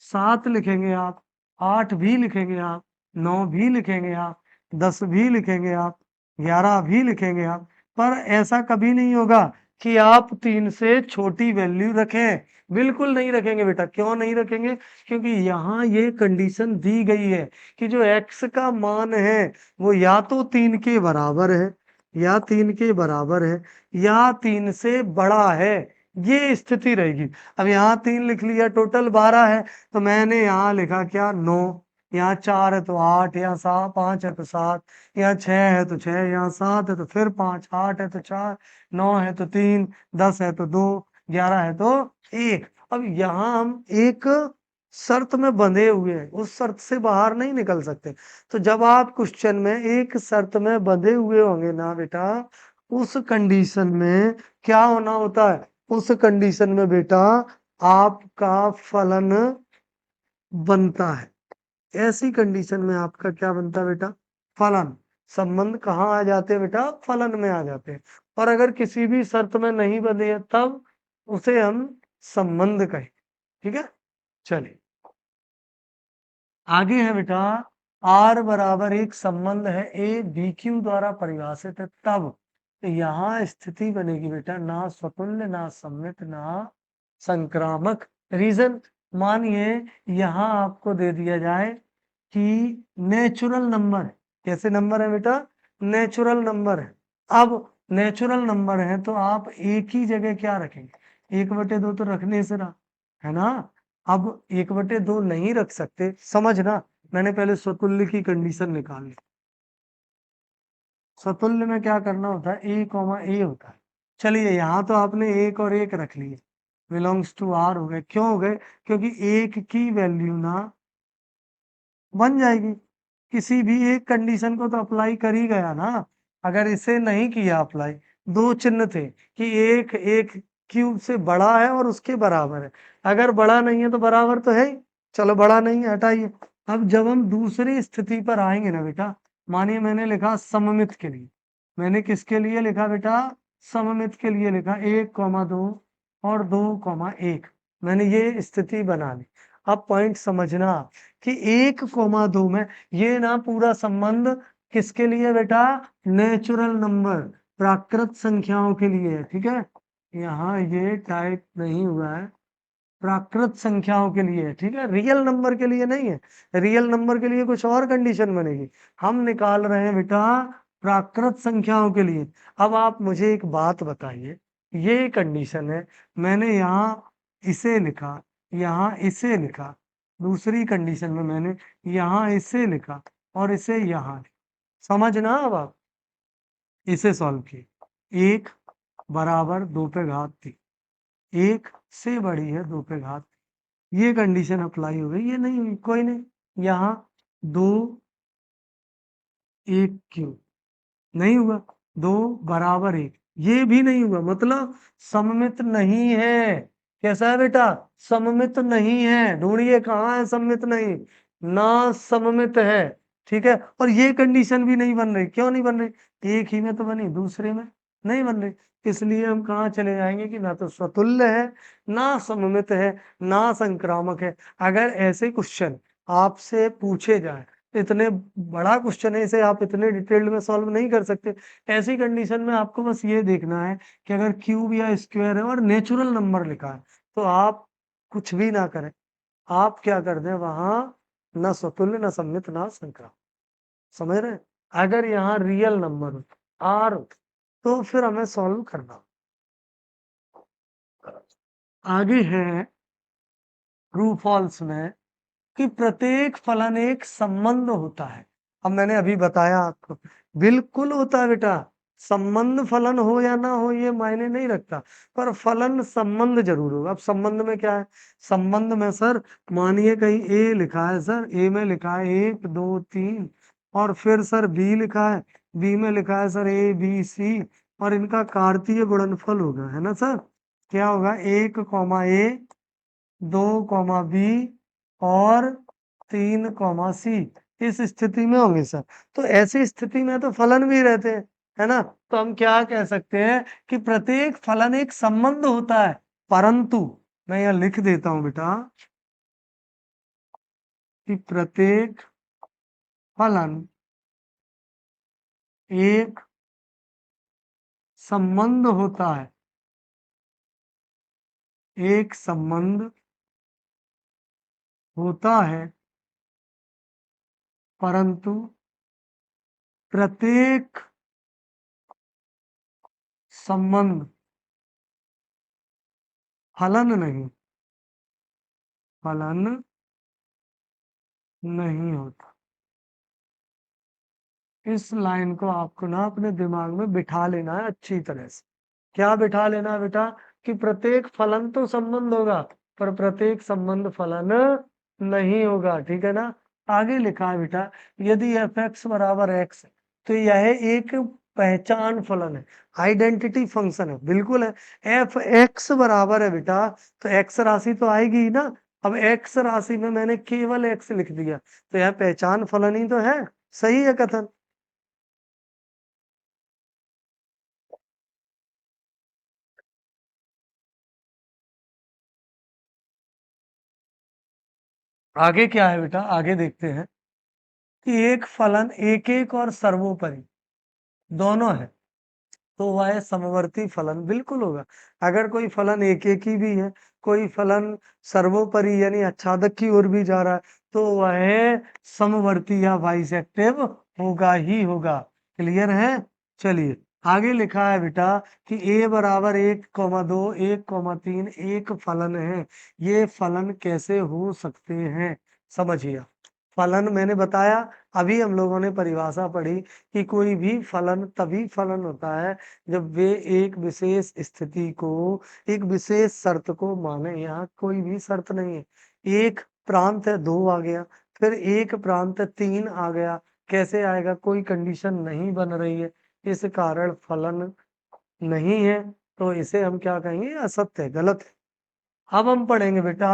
7 लिखेंगे आप, 8 भी लिखेंगे आप, 9 भी लिखेंगे आप, 10 भी लिखेंगे आप, 11 भी लिखेंगे आप। पर ऐसा कभी नहीं होगा कि आप 3 से छोटी वैल्यू रखें, बिल्कुल नहीं रखेंगे बेटा। क्यों नहीं रखेंगे, क्योंकि यहाँ ये कंडीशन दी गई है कि जो x का मान है वो या तो 3 के बराबर है, या 3 के बराबर है, या 3 से बड़ा है, ये स्थिति रहेगी। अब यहाँ 3 लिख लिया, टोटल 12 है, तो मैंने यहाँ लिखा क्या 9, यहाँ 4 है तो 8, यहाँ 5 है तो 7, यहाँ 6 है तो 6, यहाँ 7 है तो फिर 5, 8 है तो 4, 9 है तो 3, 10 है तो 2, 11 है तो 1। अब यहाँ हम एक शर्त में बंधे हुए हैं, उस शर्त से बाहर नहीं निकल सकते। तो जब आप क्वेश्चन में एक शर्त में बंधे हुए होंगे ना बेटा, उस कंडीशन में क्या होना होता है, उस कंडीशन में बेटा आपका फलन बनता है। ऐसी कंडीशन में आपका क्या बनता है बेटा, फलन। संबंध कहाँ आ जाते हैं बेटा, फलन में आ जाते हैं। और अगर किसी भी शर्त में नहीं बंधे हैं तब उसे हम संबंध कहें। ठीक है, चलिए आगे है बेटा, आर बराबर एक संबंध है ए बी क्यू द्वारा परिभाषित है, तब तो यहाँ स्थिति बनेगी बेटा ना स्वतुल्य ना सममित ना संक्रामक। रीजन, मानिए यहाँ आपको दे दिया जाए कि नेचुरल नंबर है। कैसे नंबर है बेटा, नेचुरल नंबर है। अब नेचुरल नंबर है तो आप एक ही जगह क्या रखेंगे, 1/2 तो रखने से रहा है ना। अब 1/2 नहीं रख सकते, समझना। मैंने पहले स्वतुल्य की कंडीशन निकाल ली। स्वतुल्य में क्या करना होता है, ए कॉमा ए होता है। चलिए यहाँ तो आपने एक और एक रख लिए, बिलोंग्स टू आर हो गए। क्यों हो गए, क्योंकि एक की वैल्यू ना बन जाएगी। किसी भी एक कंडीशन को तो अप्लाई कर ही गया ना। अगर इसे नहीं किया अप्लाई, दो चिन्ह थे कि एक एक क्यूब से बड़ा है और उसके बराबर है। अगर बड़ा नहीं है तो बराबर तो है ही, चलो बड़ा नहीं है हटाइए। अब जब हम दूसरी स्थिति पर आएंगे ना बेटा, मानिए मैंने लिखा सममित के लिए, मैंने किसके लिए लिखा बेटा, सममित के लिए लिखा 1,2 और 2,1। मैंने ये स्थिति बना ली। अब पॉइंट समझना कि 1,2 में ये ना पूरा संबंध किसके लिए बेटा, नेचुरल नंबर प्राकृत संख्याओं के लिए है। ठीक है, यहाँ ये टाइप नहीं हुआ है, प्राकृत संख्याओं के लिए है। ठीक है, रियल नंबर के लिए नहीं है। रियल नंबर के लिए कुछ और कंडीशन बनेगी, हम निकाल रहे हैं बेटा प्राकृत संख्याओं के लिए। अब आप मुझे एक बात बताइए, ये कंडीशन है, मैंने यहाँ इसे लिखा, यहाँ इसे लिखा, दूसरी कंडीशन में मैंने यहाँ इसे लिखा और इसे यहाँ लिखा। समझना, अब आप इसे सॉल्व किए, 1 बराबर 2 पे घात 3, 1 से बड़ी है 2 पे घात ये कंडीशन अप्लाई हो गई, ये नहीं हुई, कोई नहीं। यहाँ 2 1 क्यूब नहीं हुआ, 2 बराबर 1 ये भी नहीं हुआ, मतलब सममित नहीं है। कैसा है बेटा? सममित नहीं है। ढूंढिए कहाँ है सममित नहीं, ना सममित है। ठीक है, और ये कंडीशन भी नहीं बन रही। क्यों नहीं बन रही? एक ही में तो बनी, दूसरे में नहीं बन रही। इसलिए हम कहाँ चले जाएंगे कि ना तो स्वतुल्य है, ना सममित है, ना संक्रामक है। अगर ऐसे क्वेश्चन आपसे पूछे जाए, इतने बड़ा क्वेश्चन है, इसे आप इतने डिटेल्ड में सॉल्व नहीं कर सकते। ऐसी कंडीशन में आपको बस ये देखना है कि अगर क्यूब या स्क्वायर है और नेचुरल नंबर लिखा है, तो आप कुछ भी ना करें, आप क्या कर दें वहां, ना स्वतुल्य, ना सममित, ना संक्रामक। समझ रहे हैं? अगर यहाँ रियल नंबर हो, आर हो, तो फिर हमें सॉल्व करना। आगे है ट्रू फॉल्स में कि प्रत्येक फलन एक संबंध होता है। अब मैंने अभी बताया आपको, बिल्कुल होता है बेटा। संबंध फलन हो या ना हो ये मायने नहीं रखता, पर फलन संबंध जरूर होगा। अब संबंध में क्या है? संबंध में सर, मानिए कहीं ए लिखा है, सर ए में लिखा है 1 2 3, और फिर सर बी लिखा है, बी में लिखा है सर ए बी सी, और इनका कार्तीय गुणनफल होगा, है ना सर? क्या होगा? 1 ए, 2 बी, और 3 सी। इस स्थिति में होंगे सर। तो ऐसी स्थिति में तो फलन भी रहते हैं, है ना? तो हम क्या कह सकते हैं कि प्रत्येक फलन एक संबंध होता है, परंतु मैं यह लिख देता हूं बेटा कि प्रत्येक फलन एक संबंध होता है, एक संबंध होता है, परंतु प्रत्येक संबंध फलन नहीं, फलन नहीं होता। इस लाइन को आपको ना अपने दिमाग में बिठा लेना है अच्छी तरह से। क्या बिठा लेना है बेटा? कि प्रत्येक फलन तो संबंध होगा, पर प्रत्येक संबंध फलन नहीं होगा। ठीक है ना? आगे लिखा है बेटा, यदि एफ एक्स बराबर एक्स है, तो यह एक पहचान फलन है, आइडेंटिटी फंक्शन है। बिल्कुल है। एफ एक्स बराबर है बेटा, तो एक्स राशि तो आएगी ही ना। अब एक्स राशि में मैंने केवल एक्स लिख दिया, तो यह पहचान फलन ही तो है। सही है कथन? आगे क्या है बेटा? आगे देखते हैं कि एक फलन एक एक और सर्वोपरि दोनों है, तो वह समवर्ती फलन बिल्कुल होगा। अगर कोई फलन एक एक ही भी है, कोई फलन सर्वोपरि यानी आच्छादक की ओर भी जा रहा है, तो वह समवर्ती या बाइसेक्टिव होगा ही होगा। क्लियर है? चलिए आगे लिखा है बेटा कि a बराबर 1 2 1 3 एक फलन है। ये फलन कैसे हो सकते हैं? समझिए, फलन मैंने बताया, अभी हम लोगों ने परिभाषा पढ़ी कि कोई भी फलन तभी फलन होता है जब वे एक विशेष स्थिति को, एक विशेष शर्त को माने। यहाँ कोई भी शर्त नहीं है। एक प्रांत है 2 आ गया, फिर एक प्रांत है 3 आ गया, कैसे आएगा? कोई कंडीशन नहीं बन रही है, इस कारण फलन नहीं है। तो इसे हम क्या कहेंगे? असत्य है, गलत है। अब हम पढ़ेंगे बेटा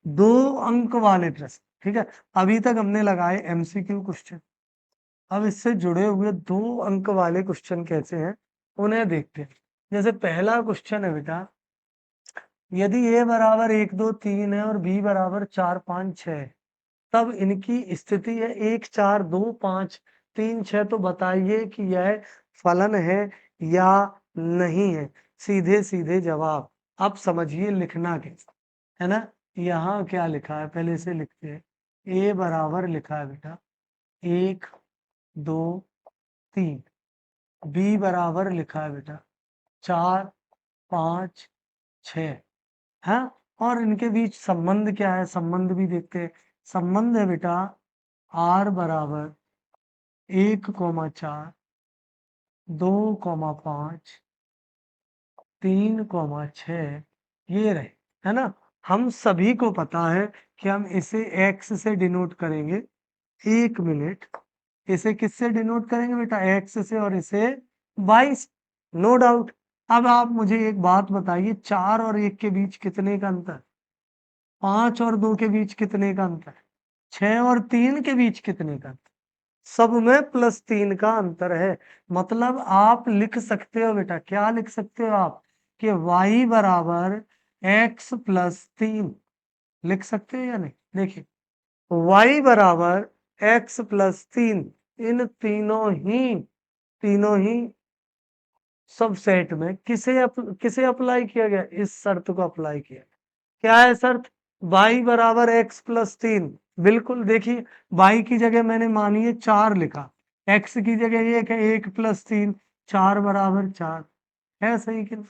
2 अंक वाले प्रश्न। ठीक है, अभी तक हमने लगाए एमसीक्यू क्वेश्चन, अब इससे जुड़े हुए 2 अंक वाले क्वेश्चन कैसे हैं उन्हें देखते हैं। जैसे पहला क्वेश्चन है बेटा, यदि a बराबर 1 2 3 है और b बराबर 4 5 6, तब इनकी स्थिति है 1 4 2 5 3 6, तो बताइए कि यह फलन है या नहीं है? सीधे सीधे जवाब। अब समझिए लिखना कैसे, है ना? यहाँ क्या लिखा है पहले से लिखते हैं। a बराबर लिखा है बेटा 1 2 3, बी बराबर लिखा है बेटा 4 5 6, है। और इनके बीच संबंध क्या है? संबंध भी देखते हैं। संबंध है बेटा आर बराबर 1 4 2 5 3 6, ये रहे, है ना? हम सभी को पता है कि हम इसे x से डिनोट करेंगे। 1 मिनट, इसे किससे डिनोट करेंगे बेटा? x से, और इसे y से, नो डाउट। अब आप मुझे एक बात बताइए, 4 और 1 के बीच कितने का अंतर? 5 और 2 के बीच कितने का अंतर? 6 और 3 के बीच कितने का अंतर? सब में +3 का अंतर है। मतलब आप लिख सकते हो बेटा, क्या लिख सकते हो आप? कि y बराबर x प्लस 3 लिख सकते हो या नहीं? देखिए, y बराबर x प्लस 3, इन तीनों ही सब सेट में किसे अप्लाई किया गया? इस शर्त को अप्लाई किया। क्या है शर्त? y बराबर x प्लस 3। बिल्कुल, देखिए y की जगह मैंने मानिए 4 लिखा, x की जगह 1 है, 1 प्लस 3, 4 बराबर 4 है, सही कि नहीं?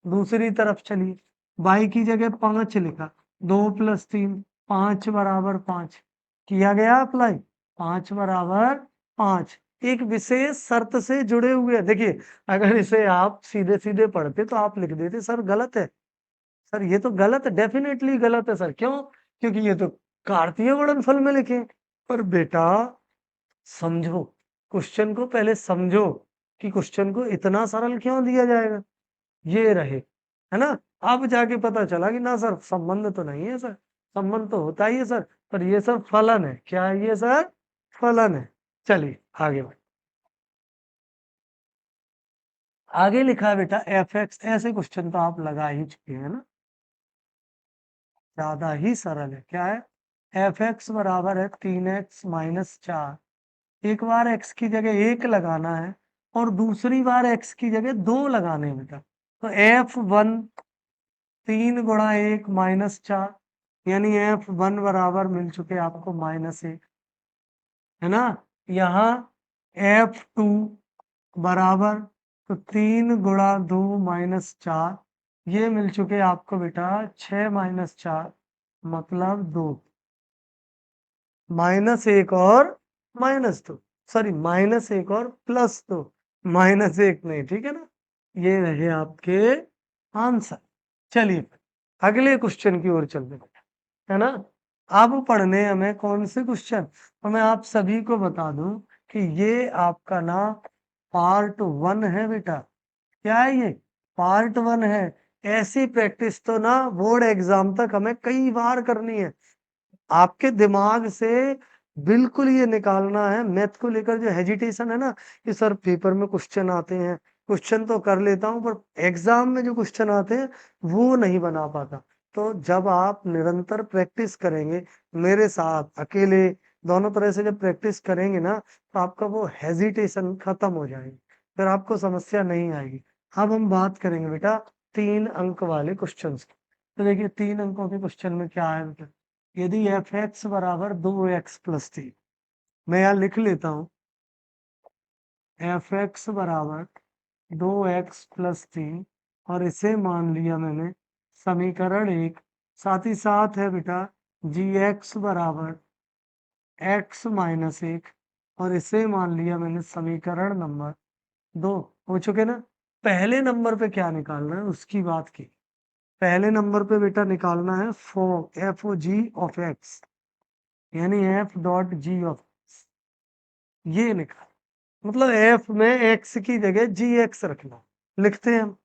दूसरी तरफ चलिए, y की जगह 5 लिखा, 2 प्लस 3, 5 बराबर 5 किया गया अप्लाई, 5 बराबर 5। एक विशेष शर्त से जुड़े हुए हैं। देखिए, अगर इसे आप सीधे सीधे पढ़ते तो आप लिख देते सर गलत है, सर ये तो गलत है, डेफिनेटली गलत है सर। क्यों? क्योंकि ये तो कार्तीय गुणनफल में लिखे हैं। पर बेटा समझो, क्वेश्चन को पहले समझो कि क्वेश्चन को इतना सरल क्यों दिया जाएगा। ये रहे, है ना? अब जाके पता चला कि ना सर, संबंध तो नहीं है सर, संबंध तो होता ही है सर, पर ये सब फलन है। क्या है ये सर? फलन है। चलिए आगे बढ़, आगे लिखा है बेटा f(x), ऐसे क्वेश्चन तो आप लगा ही चुके हैं ना, ज्यादा ही सरल है। क्या है? f(x) बराबर है 3x माइनस 4। एक बार x की जगह 1 लगाना है और दूसरी बार x की जगह 2 लगाने हैं बेटा। तो f1 3 × 1 माइनस 4, यानी f1 बराबर मिल चुके आपको -1, है ना? यहाँ f2 बराबर, तो 3 × 2 माइनस 4, ये मिल चुके आपको बेटा 6 माइनस 4 मतलब 2, -1 और -2, सॉरी -1 और +2, -1 नहीं, ठीक है ना? ये रहे आपके आंसर। चलिए अगले क्वेश्चन की ओर चलते हैं, है ना? अब पढ़ने हमें कौन से क्वेश्चन, और मैं आप सभी को बता दूं कि ये आपका ना पार्ट 1 है बेटा। क्या है ये? पार्ट 1 है। ऐसी प्रैक्टिस तो ना बोर्ड एग्जाम तक हमें कई बार करनी है। आपके दिमाग से बिल्कुल ये निकालना है, मैथ को लेकर जो हेजिटेशन है ना कि सर पेपर में क्वेश्चन आते हैं, क्वेश्चन तो कर लेता हूँ पर एग्जाम में जो क्वेश्चन आते हैं वो नहीं बना पाता। तो जब आप निरंतर प्रैक्टिस करेंगे मेरे साथ, अकेले, दोनों तरह से जब प्रैक्टिस करेंगे ना, तो आपका वो हेजिटेशन खत्म हो जाएगी, फिर आपको समस्या नहीं आएगी। अब हम बात करेंगे बेटा 3 अंक वाले क्वेश्चन की। तो देखिए 3 अंकों के क्वेश्चन में क्या है बेटा? यदि f(x) बराबर 2x प्लस 3, मैं यहाँ लिख लेता हूँ, f(x) बराबर 2x प्लस 3, और इसे मान लिया मैंने समीकरण 1। साथ ही साथ है बेटा g(x) बराबर x माइनस 1, और इसे मान लिया मैंने समीकरण नंबर 2। हो चुके ना? पहले नंबर पे क्या निकालना है उसकी बात की। पहले नंबर पे बेटा निकालना है f(g) ऑफ x, यानी f.g ऑफ ये निकाल, मतलब f में x की जगह gx रखना। लिखते हैं हम,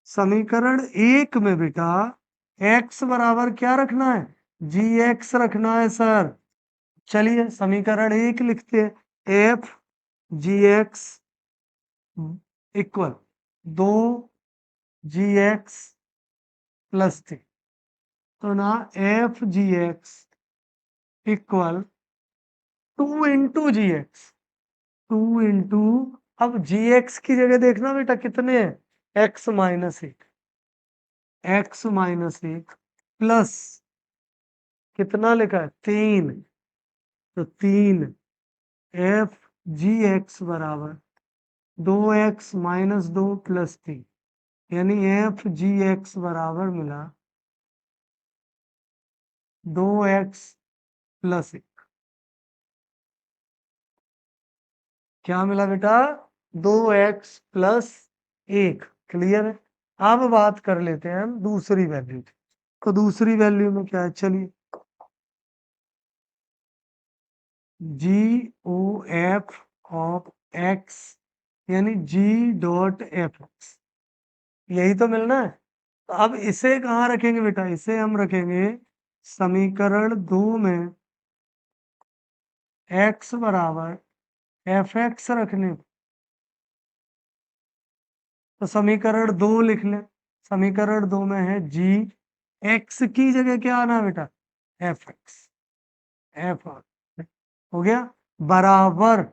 समीकरण 1 में बेटा x बराबर क्या रखना है? gx रखना है सर। चलिए समीकरण 1 लिखते हैं, f gx equal 2gx plus 3। तो ना f gx इक्वल 2 × gx, 2 अब gx की जगह देखना बेटा कितने हैं? x-1 प्लस कितना लिखा है? 3। तो 3 f gx बराबर 2x-2 प्लस 3, यानी f gx बराबर मिला 2x प्लस 1। क्या मिला बेटा? 2x plus 1। क्लियर है। अब बात कर लेते हैं हम दूसरी वैल्यू की। तो दूसरी वैल्यू में क्या है, चलिए जी ओ एफ ऑफ एक्स यानी जी डॉट एफ एक्स, यही तो मिलना है। तो अब इसे कहाँ रखेंगे बेटा, इसे हम रखेंगे समीकरण 2 में x बराबर एफ एक्स रखने। तो समीकरण 2 लिख लें। समीकरण 2 में है जी, एक्स की जगह क्या आना है बेटा, एफ एक्स, एफ हो गया, बराबर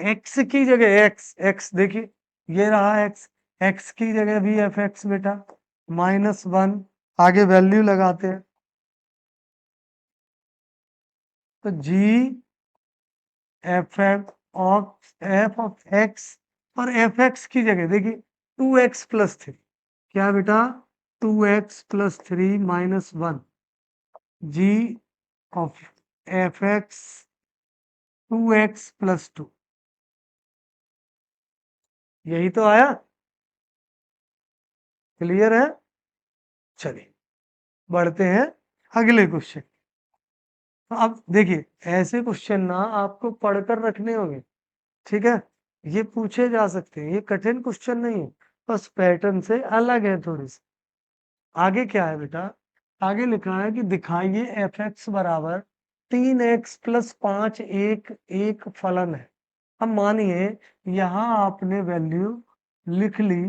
एक्स की जगह एक्स, एक्स देखिए ये रहा एक्स, एक्स की जगह भी एफ एक्स बेटा, -1। आगे वैल्यू लगाते हैं। तो जी एफ ऑफ एक्स, और एफ एक्स की जगह देखिए 2x+3, क्या बेटा 2x+3 -1, ji of F x 2x+2, यही तो आया। क्लियर है। चलिए बढ़ते हैं अगले क्वेश्चन। तो अब देखिए ऐसे क्वेश्चन ना आपको पढ़कर रखने होंगे, ठीक है, ये पूछे जा सकते हैं, ये कठिन क्वेश्चन नहीं है, बस पैटर्न से अलग है थोड़ी सी। आगे क्या है बेटा, आगे लिखा है कि दिखाइए एफ एक्स बराबर 3x+5 एक एक फलन है। अब मानिए यहां आपने वैल्यू लिख ली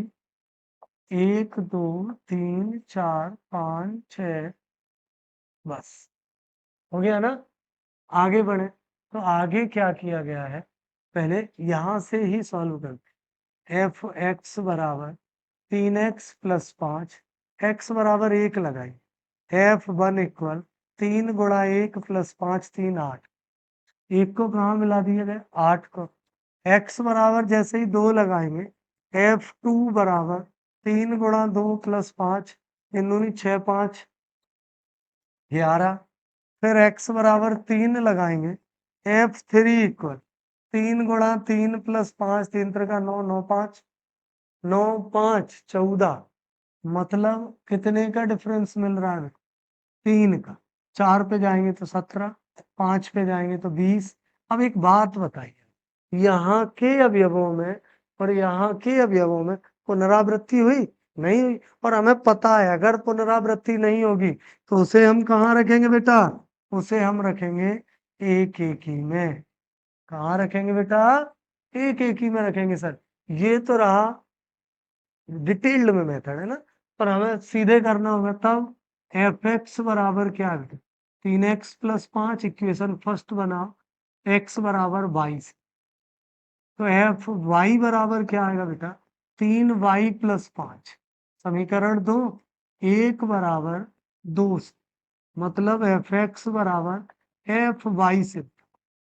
1 2 3 4 5 6, बस हो गया ना। आगे बढ़े। तो आगे क्या किया गया है, पहले यहां से ही सॉल्व करते। एफ एक्स बराबर 3x+5, एक्स बराबर 1 लगाई, F1 इक्वल 3 × 1 + 5 3 8, एक को कहाँ मिला दिया गया 8 को। x बराबर जैसे ही 2 लगाएंगे, F2 बराबर 3 × 2 + 5, 6 5 11। फिर x बराबर 3 लगाएंगे, F3 इक्वल 3 × 3 + 5 3 3 9 9 5 9 5 14, मतलब कितने का डिफरेंस मिल रहा है, 3 का। 4 पे जाएंगे तो 17, 5 पे जाएंगे तो 20। अब एक बात बताइए, यहाँ के अवयवों में और यहाँ के अवयवों में पुनरावृत्ति हुई, नहीं हुई। और हमें पता है अगर पुनरावृत्ति नहीं होगी तो उसे हम कहाँ रखेंगे बेटा, उसे हम रखेंगे एक एक ही में। कहाँ रखेंगे बेटा, एक एक ही में रखेंगे सर। ये तो रहा डिटेल्ड में मेथड है ना, पर हमें सीधे करना होगा। तब एफ एक्स बराबर क्या है, 3x+5, इक्वेशन फर्स्ट बनाओ, x बराबर 22। तो एफ वाई बराबर क्या आएगा बेटा, 3y+5, समीकरण 2, 1 बराबर 2, मतलब एफ एक्स बराबर एफ वाई से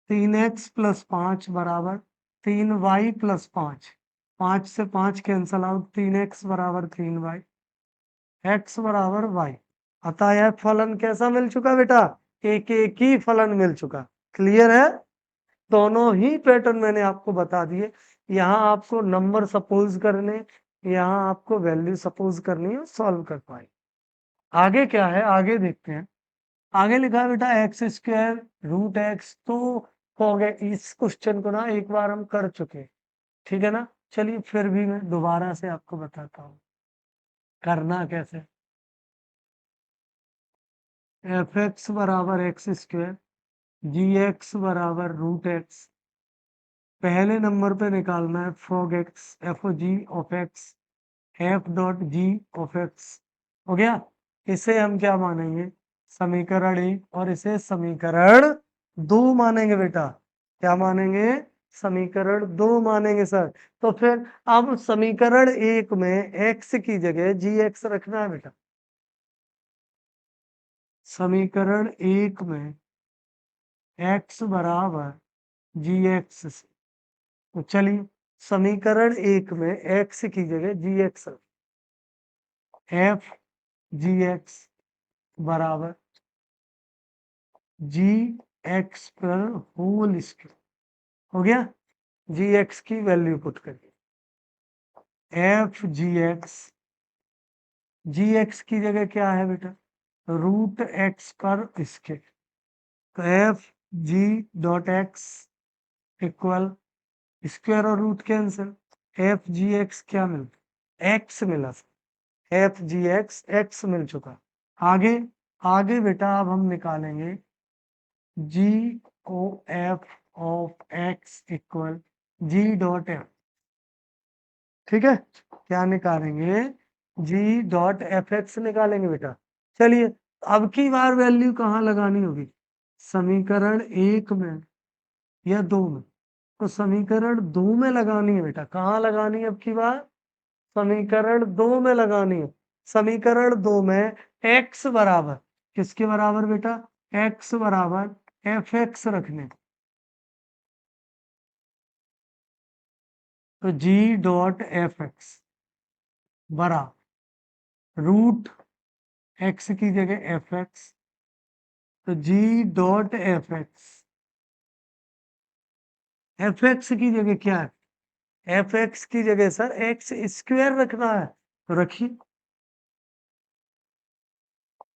3x+5 बराबर 3y+5, 5 से 5 कैंसल आउट, 3x बराबर 3y, x बराबर y। अतः यह फलन कैसा मिल चुका बेटा, एक एक ही फलन मिल चुका। क्लियर है। दोनों ही पैटर्न मैंने आपको बता दिए। यहाँ आपको नंबर सपोज करने, यहाँ आपको वैल्यू सपोज करनी है, सॉल्व कर पाए। आगे क्या है, आगे देखते हैं। आगे लिखा है बेटा x² √x। तो हो गए, इस क्वेश्चन को ना एक बार हम कर चुके, ठीक है ना। चलिए फिर भी मैं दोबारा से आपको बताता हूँ करना कैसे। एफ एक्स बराबर x², जी एक्स बराबर √x। पहले नंबर पे निकालना है fog x, f o g of x, f dot g of x. हो गया। इसे हम क्या मानेंगे, समीकरण 1, और इसे समीकरण 2 मानेंगे बेटा। क्या मानेंगे, समीकरण 2 मानेंगे सर। तो फिर अब समीकरण 1 में x की जगह जी एक्स रखना है बेटा। समीकरण 1 में x बराबर जी एक्स से, तो चलिए समीकरण 1 में x की जगह जी एक्स, एफ जी एक्स बराबर जी एक्स पर होल स्क्वायर। हो गया, जी एक्स की वैल्यू पुट करिए। एफ जी एक्स, जी एक्स की जगह क्या है बेटा, रूट एक्स पर इसके, तो f g dot x equal, square और root cancel, f g x क्या मिलता, एक्स मिला, एफ जी एक्स एक्स मिल चुका। आगे, आगे बेटा अब हम निकालेंगे g o f of x equal g dot f, ठीक है, क्या निकालेंगे, जी डॉट एफ एक्स निकालेंगे बेटा। चलिए, अब की बार वैल्यू कहाँ लगानी होगी, समीकरण एक में या दो में, तो समीकरण दो में लगानी है बेटा, कहाँ लगानी है अब की बार, समीकरण दो में लगानी है। समीकरण दो में x बराबर, किसके बराबर बेटा, x बराबर एफ एक्स रखने, तो g डॉट एफ एक्स बराबर रूट x की जगह एफ एक्स, तो g डॉट एफ एक्स की जगह क्या है, एफ एक्स की जगह सर एक्स स्क्वायर रखना है, तो रखिए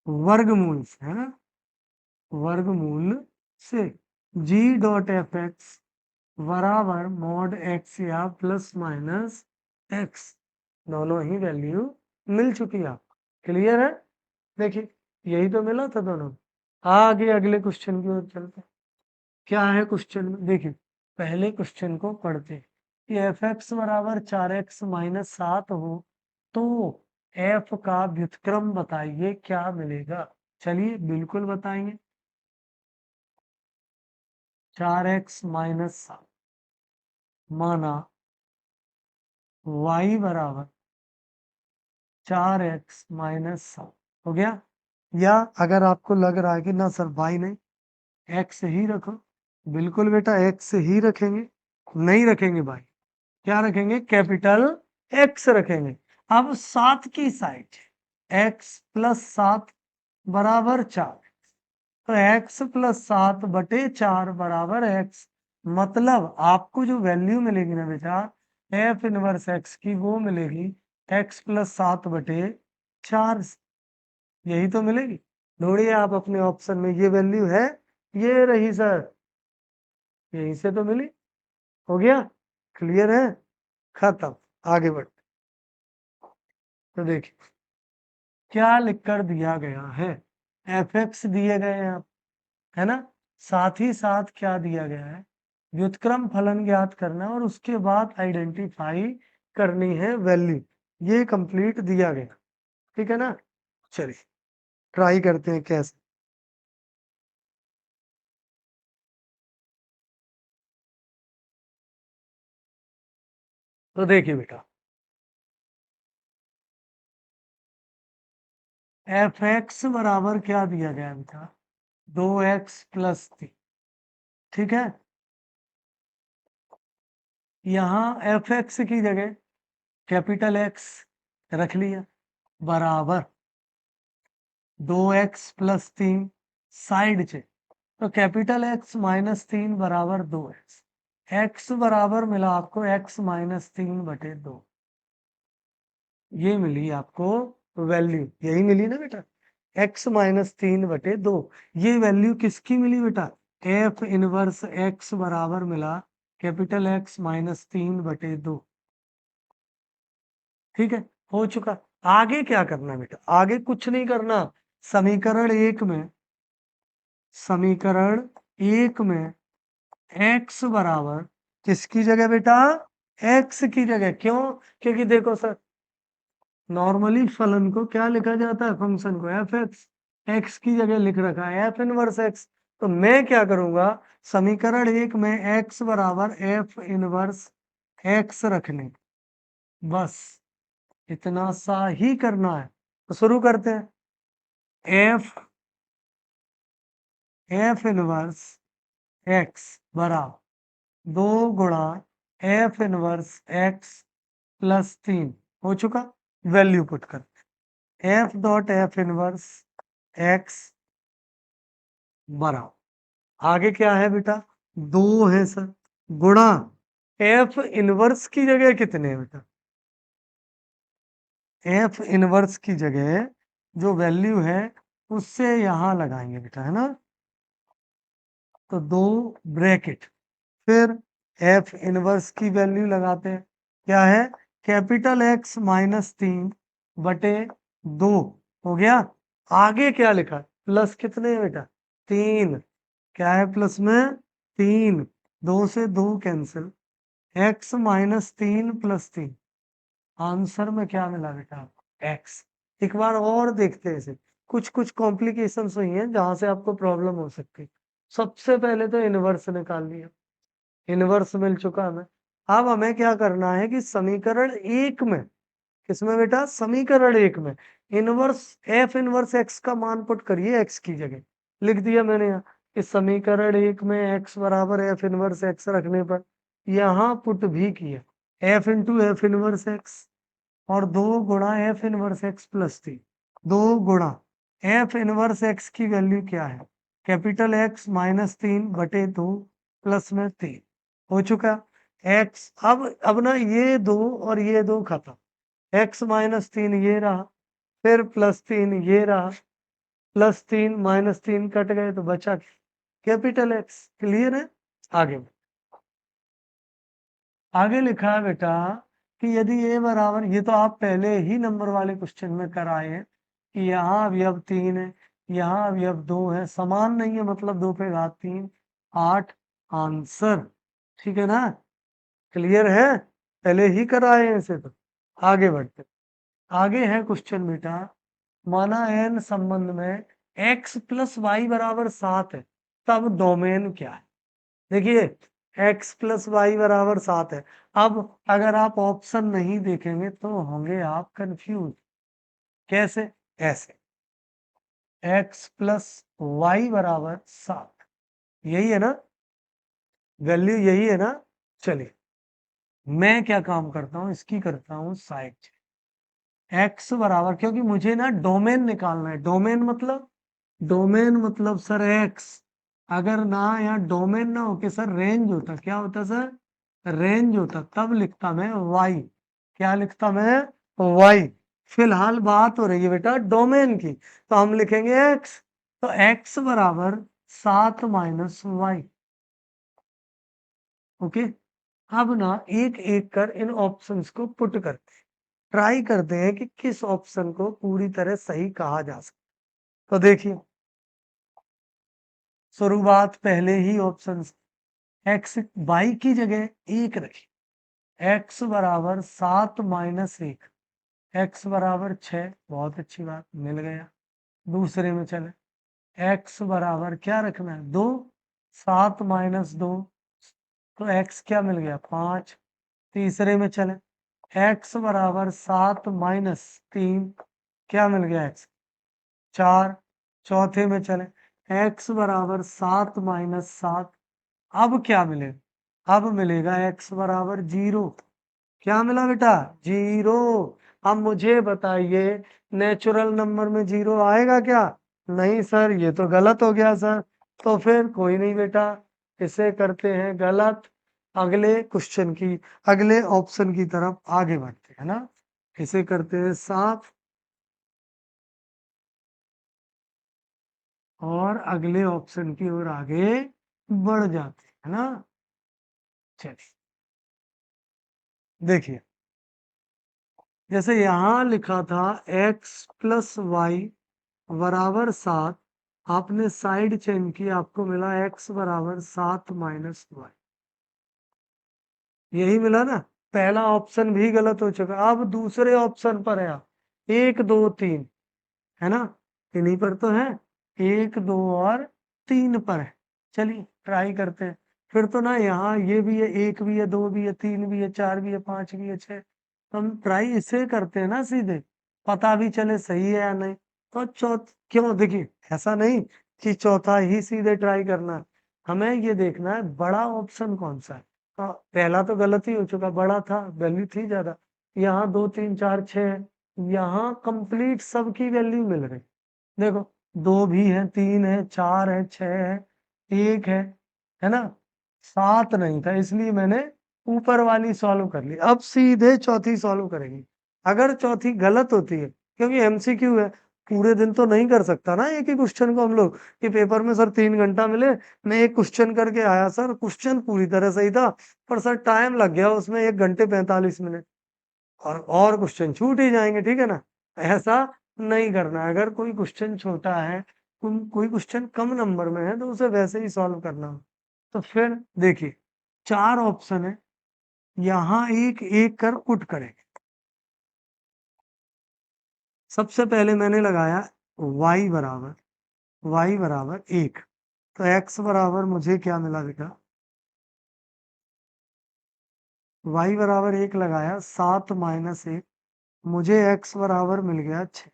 वर्गमूल से, है ना, वर्गमूल से g डॉट एफ एक्स बराबर मॉड एक्स या प्लस माइनस एक्स, दोनों ही वैल्यू मिल चुकी है आपको, क्लियर है। देखिए, यही तो मिला था दोनों। आगे अगले क्वेश्चन की ओर चलते हैं। क्या है क्वेश्चन में, देखिए पहले क्वेश्चन को पढ़ते हैं कि एफ एक्स बराबर 4x माइनस 7 हो तो एफ का व्युत्क्रम बताइए क्या मिलेगा। चलिए बिल्कुल बताएंगे, 4x माइनस 7 माना y बराबर 4x माइनस 7 हो गया। या अगर आपको लग रहा है कि ना सर y नहीं, x ही रखो, बिल्कुल बेटा x ही रखेंगे, नहीं रखेंगे y, क्या रखेंगे, कैपिटल x रखेंगे। अब 7 की साइड x प्लस 7 बराबर 4, तो x प्लस 7 बटे 4 बराबर x, मतलब आपको जो वैल्यू मिलेगी ना बेटा एफ इनवर्स x की, वो मिलेगी x प्लस 7 बटे 4, यही तो मिलेगी। ढूंढिए आप अपने ऑप्शन में, ये वैल्यू है, ये रही सर, यहीं से तो मिली, हो गया, क्लियर है, खत्म। आगे बढ़, तो देखिए क्या लिखकर दिया गया है, एफ एक्स दिए गए हैं आप, है ना, साथ ही साथ क्या दिया गया है, व्युत्क्रम फलन ज्ञात करना और उसके बाद आइडेंटिफाई करनी है वैल्यू, ये कंप्लीट दिया गया, ठीक है ना। चलिए ट्राई करते हैं कैसे। तो देखिए बेटा, एफ एक्स बराबर क्या दिया गया बेटा, 2x प्लस 3, ठीक है, यहाँ एफ एक्स की जगह कैपिटल एक्स रख लिया, बराबर 2x प्लस 3 साइड से, तो कैपिटल एक्स माइनस 3 बराबर 2x, एक्स बराबर मिला आपको x माइनस 3 बटे 2, ये मिली आपको वैल्यू, यही मिली ना बेटा, x माइनस 3 बटे 2, ये वैल्यू किसकी मिली बेटा, एफ इनवर्स x बराबर मिला कैपिटल x माइनस 3 बटे 2, ठीक है, हो चुका। आगे क्या करना बेटा, आगे कुछ नहीं करना, समीकरण एक में, समीकरण एक में x बराबर किसकी जगह बेटा, x की जगह, क्यों, क्योंकि देखो सर नॉर्मली फलन को क्या लिखा जाता है, फंक्शन को एफ एक्स, एक्स की जगह लिख रखा है एफ इनवर्स एक्स, तो मैं क्या करूंगा, समीकरण एक में x बराबर एफ इनवर्स एक्स रखने, बस इतना सा ही करना है। तो शुरू करते हैं, एफ एफ इनवर्स एक्स बराबर 2 गुणा एफ इनवर्स एक्स प्लस 3, हो चुका, वैल्यू पुट कर, F dot F inverse x बराबर, आगे क्या है बेटा, 2 है सर, गुणा एफ इनवर्स की जगह कितने है बेटा, एफ इनवर्स की जगह जो वैल्यू है उससे यहां लगाएंगे बेटा, है ना। तो 2 ब्रैकेट, फिर एफ इनवर्स की वैल्यू लगाते हैं, क्या है, कैपिटल एक्स माइनस 3/2 हो गया। आगे क्या लिखा, प्लस कितने है बेटा, 3, क्या है प्लस में 3, 2 से 2 कैंसिल, एक्स माइनस 3 + 3, आंसर में क्या मिला बेटा, एक्स। एक बार और देखते हैं इसे, कुछ कुछ कॉम्प्लिकेशंस हुई हैं जहां से आपको प्रॉब्लम हो सकती है। सबसे पहले तो इनवर्स निकाल लिया, इनवर्स मिल चुका हमें। अब हमें क्या करना है कि समीकरण एक में, किसमें बेटा, समीकरण एक में इनवर्स एफ इनवर्स एक्स का मान पुट करिए, एक्स की जगह लिख दिया मैंने यहाँ। इस समीकरण एक में एक्स बराबर एफ इनवर्स एक्स रखने पर यहाँ पुट भी किया, F into F inverse x, और 2 गुणा एफ इनवर्स एक्स + 3, 2 गुणा एफ इनवर्स एक्स की वैल्यू क्या है, कैपिटल एक्स माइनस 3/2 प्लस में 3 हो चुका। एक्स अब ना ये 2 और ये 2 खत्म, एक्स माइनस 3 ये रहा, फिर +3 ये रहा, +3 -3 कट गए तो बचा कैपिटल एक्स। क्लियर है। आगे आगे लिखा है बेटा कि यदि ए बराबर, ये तो आप पहले ही नंबर वाले क्वेश्चन में कराए हैं कि यहाँ अवयव 3 है, यहाँ अवयव 2 है, समान नहीं है मतलब 2 पे घात 3, 8 आंसर। ठीक है ना, क्लियर है, पहले ही कराए हैं इसे। तो आगे बढ़ते, आगे है क्वेश्चन बेटा, माना n संबंध में x + y = 7 है, तब डोमेन क्या है। देखिए x + y = 7 है। अब अगर आप ऑप्शन नहीं देखेंगे तो होंगे आप कंफ्यूज। कैसे, ऐसे x + y = 7, यही है ना, वैल्यू यही है ना। चलिए मैं क्या काम करता हूं, इसकी करता हूं साइड, x बराबर, क्योंकि मुझे ना डोमेन निकालना है। डोमेन मतलब सर x, अगर ना यहाँ डोमेन ना होके सर रेंज होता, क्या होता सर, रेंज होता, तब लिखता मैं y। क्या लिखता मैं, y। फिलहाल बात हो रही है बेटा डोमेन की, तो हम लिखेंगे x, तो x बराबर 7 - y। ओके, अब ना एक एक कर इन ऑप्शंस को पुट करते हैं, ट्राई करते हैं कि किस ऑप्शन को पूरी तरह सही कहा जा सकता। तो देखिए शुरुआत पहले ही ऑप्शन एक्स वाई की जगह 1 रखी, एक्स बराबर 7 - 1, एक्स बराबर 6, बहुत अच्छी बात, मिल गया। दूसरे में चले, एक्स बराबर क्या रखना है, 2, 7 - 2, तो एक्स क्या मिल गया, 5। तीसरे में चले, एक्स बराबर 7 - 3, क्या मिल गया, एक्स 4। चौथे में चले, एक्स बराबर 7 - 7, अब क्या मिलेगा, अब मिलेगा एक्स बराबर 0। क्या मिला बेटा, 0। अब मुझे बताइए नेचुरल नंबर में 0 आएगा क्या, नहीं सर, ये तो गलत हो गया सर। तो फिर कोई नहीं बेटा, इसे करते हैं गलत, अगले क्वेश्चन की, अगले ऑप्शन की तरफ आगे बढ़ते हैं ना, इसे करते हैं साफ और अगले ऑप्शन की ओर आगे बढ़ जाते हैं ना। चलिए देखिए, जैसे यहां लिखा था x + y = 7, आपने साइड चेंज की, आपको मिला x बराबर 7 - y, यही मिला ना। पहला ऑप्शन भी गलत हो चुका, अब दूसरे ऑप्शन पर है आप, 1 2 3, है ना, इन्हीं पर तो है, 1 2 और 3 पर है। चलिए ट्राई करते हैं, फिर तो ना यहाँ ये भी है, 1 भी है, 2 भी है, 3 भी है, 4 भी है, 5 भी है, 6, तो हम ट्राई इसे करते हैं ना सीधे, पता भी चले सही है या नहीं। तो क्यों, देखिए ऐसा नहीं कि चौथा ही सीधे ट्राई करना है, हमें ये देखना है बड़ा ऑप्शन कौन सा है। हाँ, पहला तो गलत ही हो चुका, बड़ा था, वैल्यू थी ज्यादा, यहाँ 2 3 4 6 है, यहाँ कंप्लीट सबकी वैल्यू मिल रही, देखो 2 भी है, 3 है, 4 है, 6 है, 1 है ना, 7 नहीं था, इसलिए मैंने ऊपर वाली सॉल्व कर ली। अब सीधे चौथी सॉल्व करेंगे, अगर चौथी गलत होती है, क्योंकि एमसीक्यू है, पूरे दिन तो नहीं कर सकता ना एक ही क्वेश्चन को हम लोग कि पेपर में सर 3 घंटा मिले, मैं एक क्वेश्चन करके आया सर, क्वेश्चन पूरी तरह सही था पर सर टाइम लग गया उसमें 1 घंटे 45 मिनट, और क्वेश्चन छूट ही जाएंगे, ठीक है ना। ऐसा नहीं करना है। अगर कोई क्वेश्चन छोटा है, कोई क्वेश्चन कम नंबर में है, तो उसे वैसे ही सॉल्व करना हो। तो फिर देखिए 4 ऑप्शन है, यहाँ एक एक कर पुट करेंगे। सबसे पहले मैंने लगाया y बराबर 1, तो x बराबर मुझे क्या मिला बेटा, y बराबर 1 लगाया, 7 - 1, मुझे x बराबर मिल गया 6,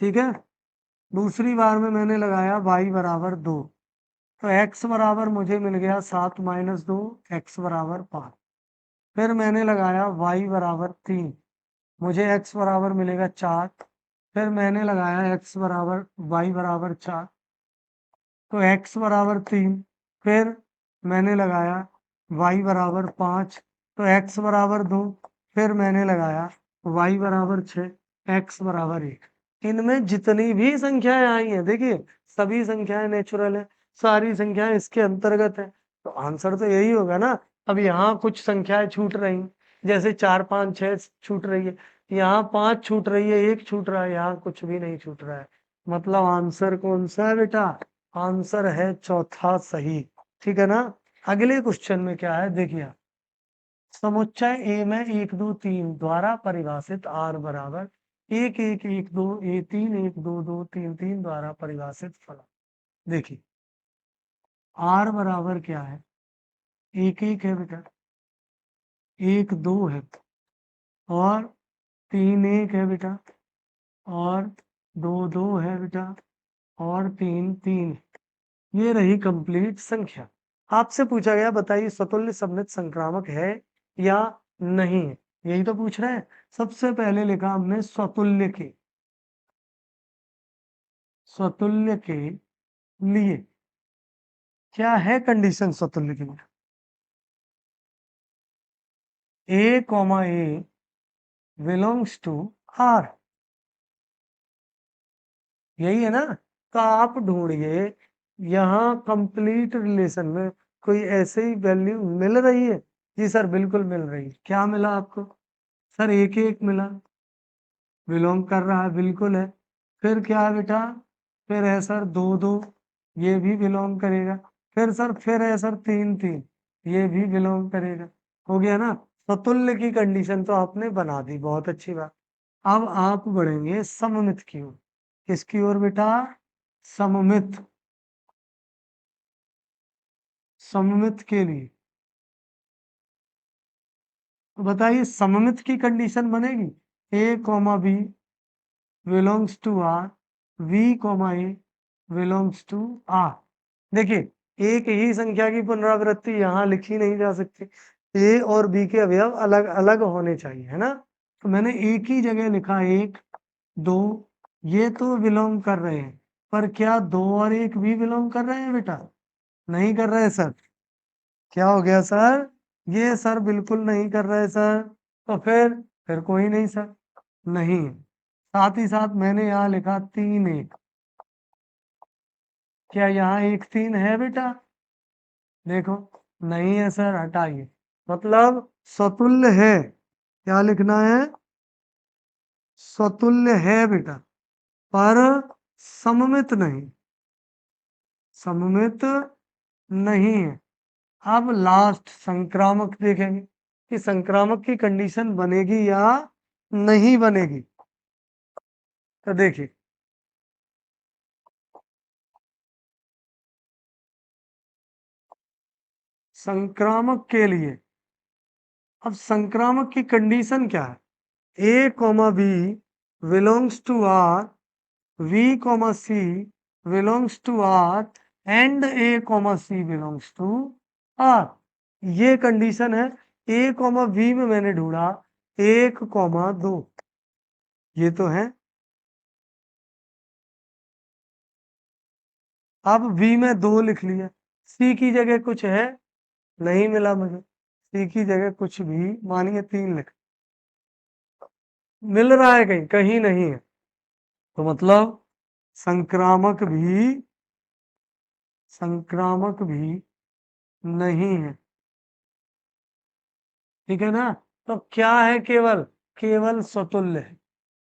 ठीक है। दूसरी बार में मैंने लगाया y बराबर 2, तो x बराबर मुझे मिल गया 7 - 2, x बराबर 5। फिर मैंने लगाया y बराबर 3, मुझे x बराबर मिलेगा 4। फिर मैंने लगाया y बराबर 4, तो x बराबर 3। फिर मैंने लगाया y बराबर 5, तो x बराबर 2। फिर मैंने लगाया y बराबर 6, x बराबर 1। इनमें जितनी भी संख्याएं आई हैं, देखिए सभी संख्याएं नेचुरल है, सारी संख्याएं इसके अंतर्गत है, तो आंसर तो यही होगा ना। अब यहाँ कुछ संख्याएं छूट रही, जैसे 4 5 6 छूट रही है, यहाँ 5 छूट रही है, 1 छूट रहा है, यहाँ कुछ भी नहीं छूट रहा है। मतलब आंसर कौन सा है बेटा, आंसर है चौथा सही, ठीक है ना। अगले क्वेश्चन में क्या है देखिए, समुच्चय ए में 1 2 3 द्वारा परिभाषित r बराबर 1 1 1 2 a3 1 2 2 3 3 द्वारा परिभाषित फलन। देखिए r बराबर क्या है, 1 1 है बेटा, 1 2 है, और 3 1 है बेटा, और 2 2 है बेटा, और 3 3। ये रही कंप्लीट संख्या। आपसे पूछा गया बताइए स्वतुल्य सममित संक्रामक है या नहीं है, यही तो पूछ रहे हैं। सबसे पहले लिखा हमने स्वतुल्य के लिए क्या है कंडीशन स्वतुल्य के लिए, a, बिलोंग्स टू r, यही है ना। तो आप ढूंढिए यहाँ कंप्लीट रिलेशन में कोई ऐसे ही वैल्यू मिल रही है। जी सर बिल्कुल मिल रही है। क्या मिला आपको, सर 1 1 मिला, बिलोंग कर रहा है, बिल्कुल है। फिर क्या है बेटा, फिर है सर 2 2, ये भी बिलोंग करेगा। फिर सर फिर है सर 3 3, ये भी बिलोंग करेगा। हो गया ना, स्वतुल्य की कंडीशन तो आपने बना दी, बहुत अच्छी बात। अब आप बढ़ेंगे सममित की ओर। किसकी ओर बेटा, सममित, सममित के लिए। तो बताइए सममित की कंडीशन बनेगी, a, b belongs to r, v, a belongs to r। देखिए एक ही संख्या की पुनरावृत्ति यहाँ लिखी नहीं जा सकती, a और b के अवयव अलग अलग होने चाहिए, है ना। तो मैंने एक ही जगह लिखा 1 2, ये तो बिलोंग कर रहे हैं, पर क्या 2 और 1 भी बिलोंग कर रहे हैं बेटा, नहीं कर रहे सर। क्या हो गया सर, ये सर बिल्कुल नहीं कर रहे सर। तो फिर कोई नहीं सर, नहीं। साथ ही साथ मैंने यहाँ लिखा 3 1, क्या यहाँ 1 3 है बेटा, देखो नहीं है सर, हटाइए। मतलब स्वतुल्य है, क्या लिखना है, स्वतुल्य है बेटा, पर सममित नहीं, सममित नहीं है। अब लास्ट संक्रामक देखेंगे कि संक्रामक की कंडीशन बनेगी या नहीं बनेगी। तो देखिए संक्रामक के लिए, अब संक्रामक की कंडीशन क्या है, a, b belongs to r, v, c belongs to r and a, c belongs to r। ये कंडीशन है। a, b में मैंने ढूंढा 1, 2, ये तो है। अब v में 2 लिख लिया, c की जगह कुछ है, नहीं मिला मुझे, c की जगह कुछ भी, मानिए 3 लिख, मिल रहा है कहीं, कहीं नहीं है। तो मतलब संक्रामक भी नहीं है, ठीक है ना। तो क्या है, केवल केवल स्वतुल्य है,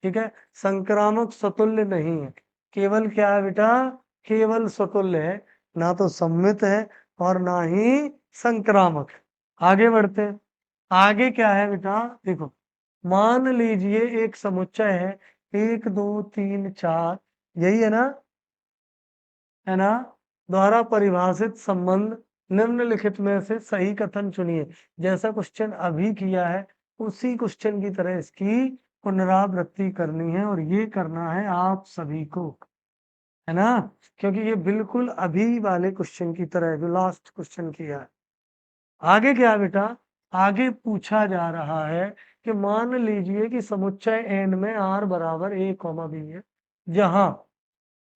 ठीक है। संक्रामक स्वतुल्य नहीं है, केवल क्या है बेटा, केवल स्वतुल्य है, ना तो सम्मित है और ना ही संक्रामक है। आगे बढ़ते हैं। आगे क्या है बेटा, देखो, मान लीजिए एक समुच्चय है, 1 2 3 4, यही है ना, द्वारा परिभाषित संबंध निम्नलिखित में से सही कथन चुनिए। जैसा क्वेश्चन अभी किया है उसी क्वेश्चन की तरह इसकी पुनरावृत्ति करनी है, और ये करना है आप सभी को, है ना, क्योंकि ये बिल्कुल अभी वाले क्वेश्चन की तरह है जो लास्ट क्वेश्चन किया है। आगे क्या है बेटा, आगे पूछा जा रहा है कि मान लीजिए कि समुच्चय n में r बराबर a, b है, जहां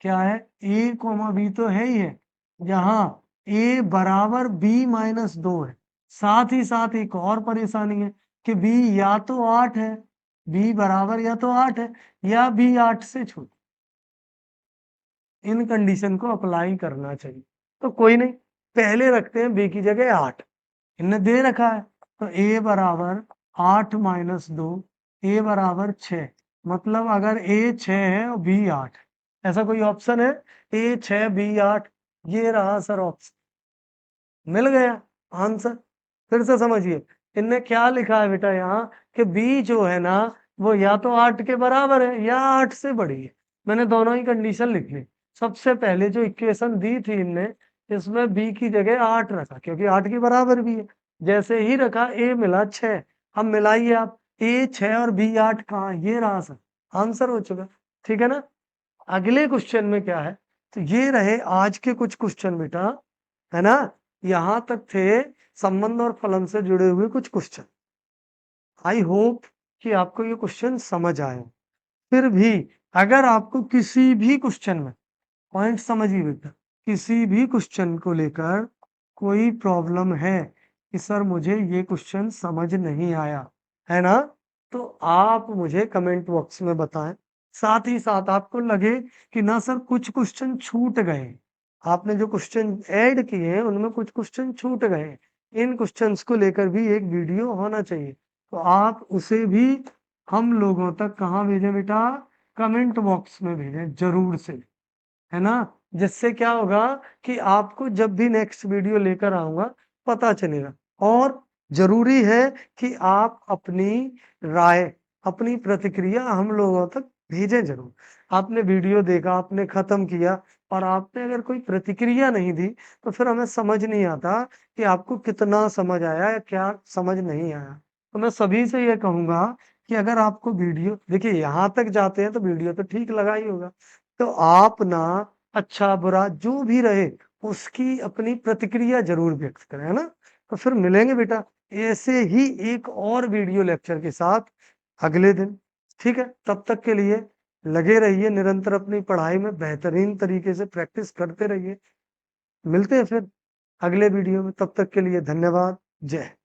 क्या है, a, b तो है ही है, जहां a बराबर b-2 है। साथ ही साथ एक और परेशानी है कि b या तो 8 है, b बराबर या तो 8 है, या b 8 से छोटा। इन कंडीशन को अप्लाई करना चाहिए। तो कोई नहीं, पहले रखते हैं b की जगह 8, इनने दे रखा है, तो a बराबर 8-2, a बराबर 6, मतलब अगर a 6 है और b 8 है, ऐसा कोई ऑप्शन है, a 6 b 8, ये रहा सर ऑप्शन, मिल गया आंसर। फिर से समझिए, इनने क्या लिखा है बेटा यहाँ, कि b जो है ना वो या तो 8 के बराबर है या 8 से बड़ी है। मैंने दोनों ही कंडीशन लिख ली। सबसे पहले जो इक्वेशन दी थी इनने, इसमें b की जगह 8 रखा, क्योंकि 8 के बराबर भी है। जैसे ही रखा a मिला 6, अब मिलाइए आप, a 6 और b 8 कहाँ, ये रहा सर, आंसर हो चुका, ठीक है ना। अगले क्वेश्चन में क्या है, तो ये रहे आज के कुछ क्वेश्चन बेटा, है ना। यहां तक थे संबंध और फलन से जुड़े हुए कुछ क्वेश्चन। आई होप कि आपको ये क्वेश्चन समझ आए। फिर भी अगर आपको किसी भी क्वेश्चन में, पॉइंट समझिए बेटा, किसी भी क्वेश्चन को लेकर कोई प्रॉब्लम है कि सर मुझे ये क्वेश्चन समझ नहीं आया, है ना, तो आप मुझे कमेंट बॉक्स में बताएं। साथ ही साथ आपको लगे कि ना सर कुछ क्वेश्चन छूट गए, आपने जो क्वेश्चन ऐड किए हैं उनमें कुछ क्वेश्चन छूट गए हैं, इन क्वेश्चंस को लेकर भी एक वीडियो होना चाहिए, तो आप उसे भी हम लोगों तक कहाँ भेजें बेटा, कमेंट बॉक्स में भेजें जरूर से, है ना। जिससे क्या होगा कि आपको जब भी नेक्स्ट वीडियो लेकर आऊंगा पता चलेगा। और जरूरी है कि आप अपनी राय, अपनी प्रतिक्रिया हम लोगों तक भेजें जरूर। आपने वीडियो देखा, आपने खत्म किया, और आपने अगर कोई प्रतिक्रिया नहीं दी, तो फिर हमें समझ नहीं आता कि आपको कितना समझ आया या क्या समझ नहीं आया। तो मैं सभी से ये कहूंगा कि अगर आपको वीडियो, देखिए यहाँ तक जाते हैं तो वीडियो तो ठीक लगा ही होगा, तो आप ना अच्छा बुरा जो भी रहे उसकी अपनी प्रतिक्रिया जरूर व्यक्त करें, है ना। तो फिर मिलेंगे बेटा ऐसे ही एक और वीडियो लेक्चर के साथ अगले दिन, ठीक है। तब तक के लिए लगे रहिए, निरंतर अपनी पढ़ाई में बेहतरीन तरीके से प्रैक्टिस करते रहिए। मिलते हैं फिर अगले वीडियो में, तब तक के लिए धन्यवाद, जय हिंद।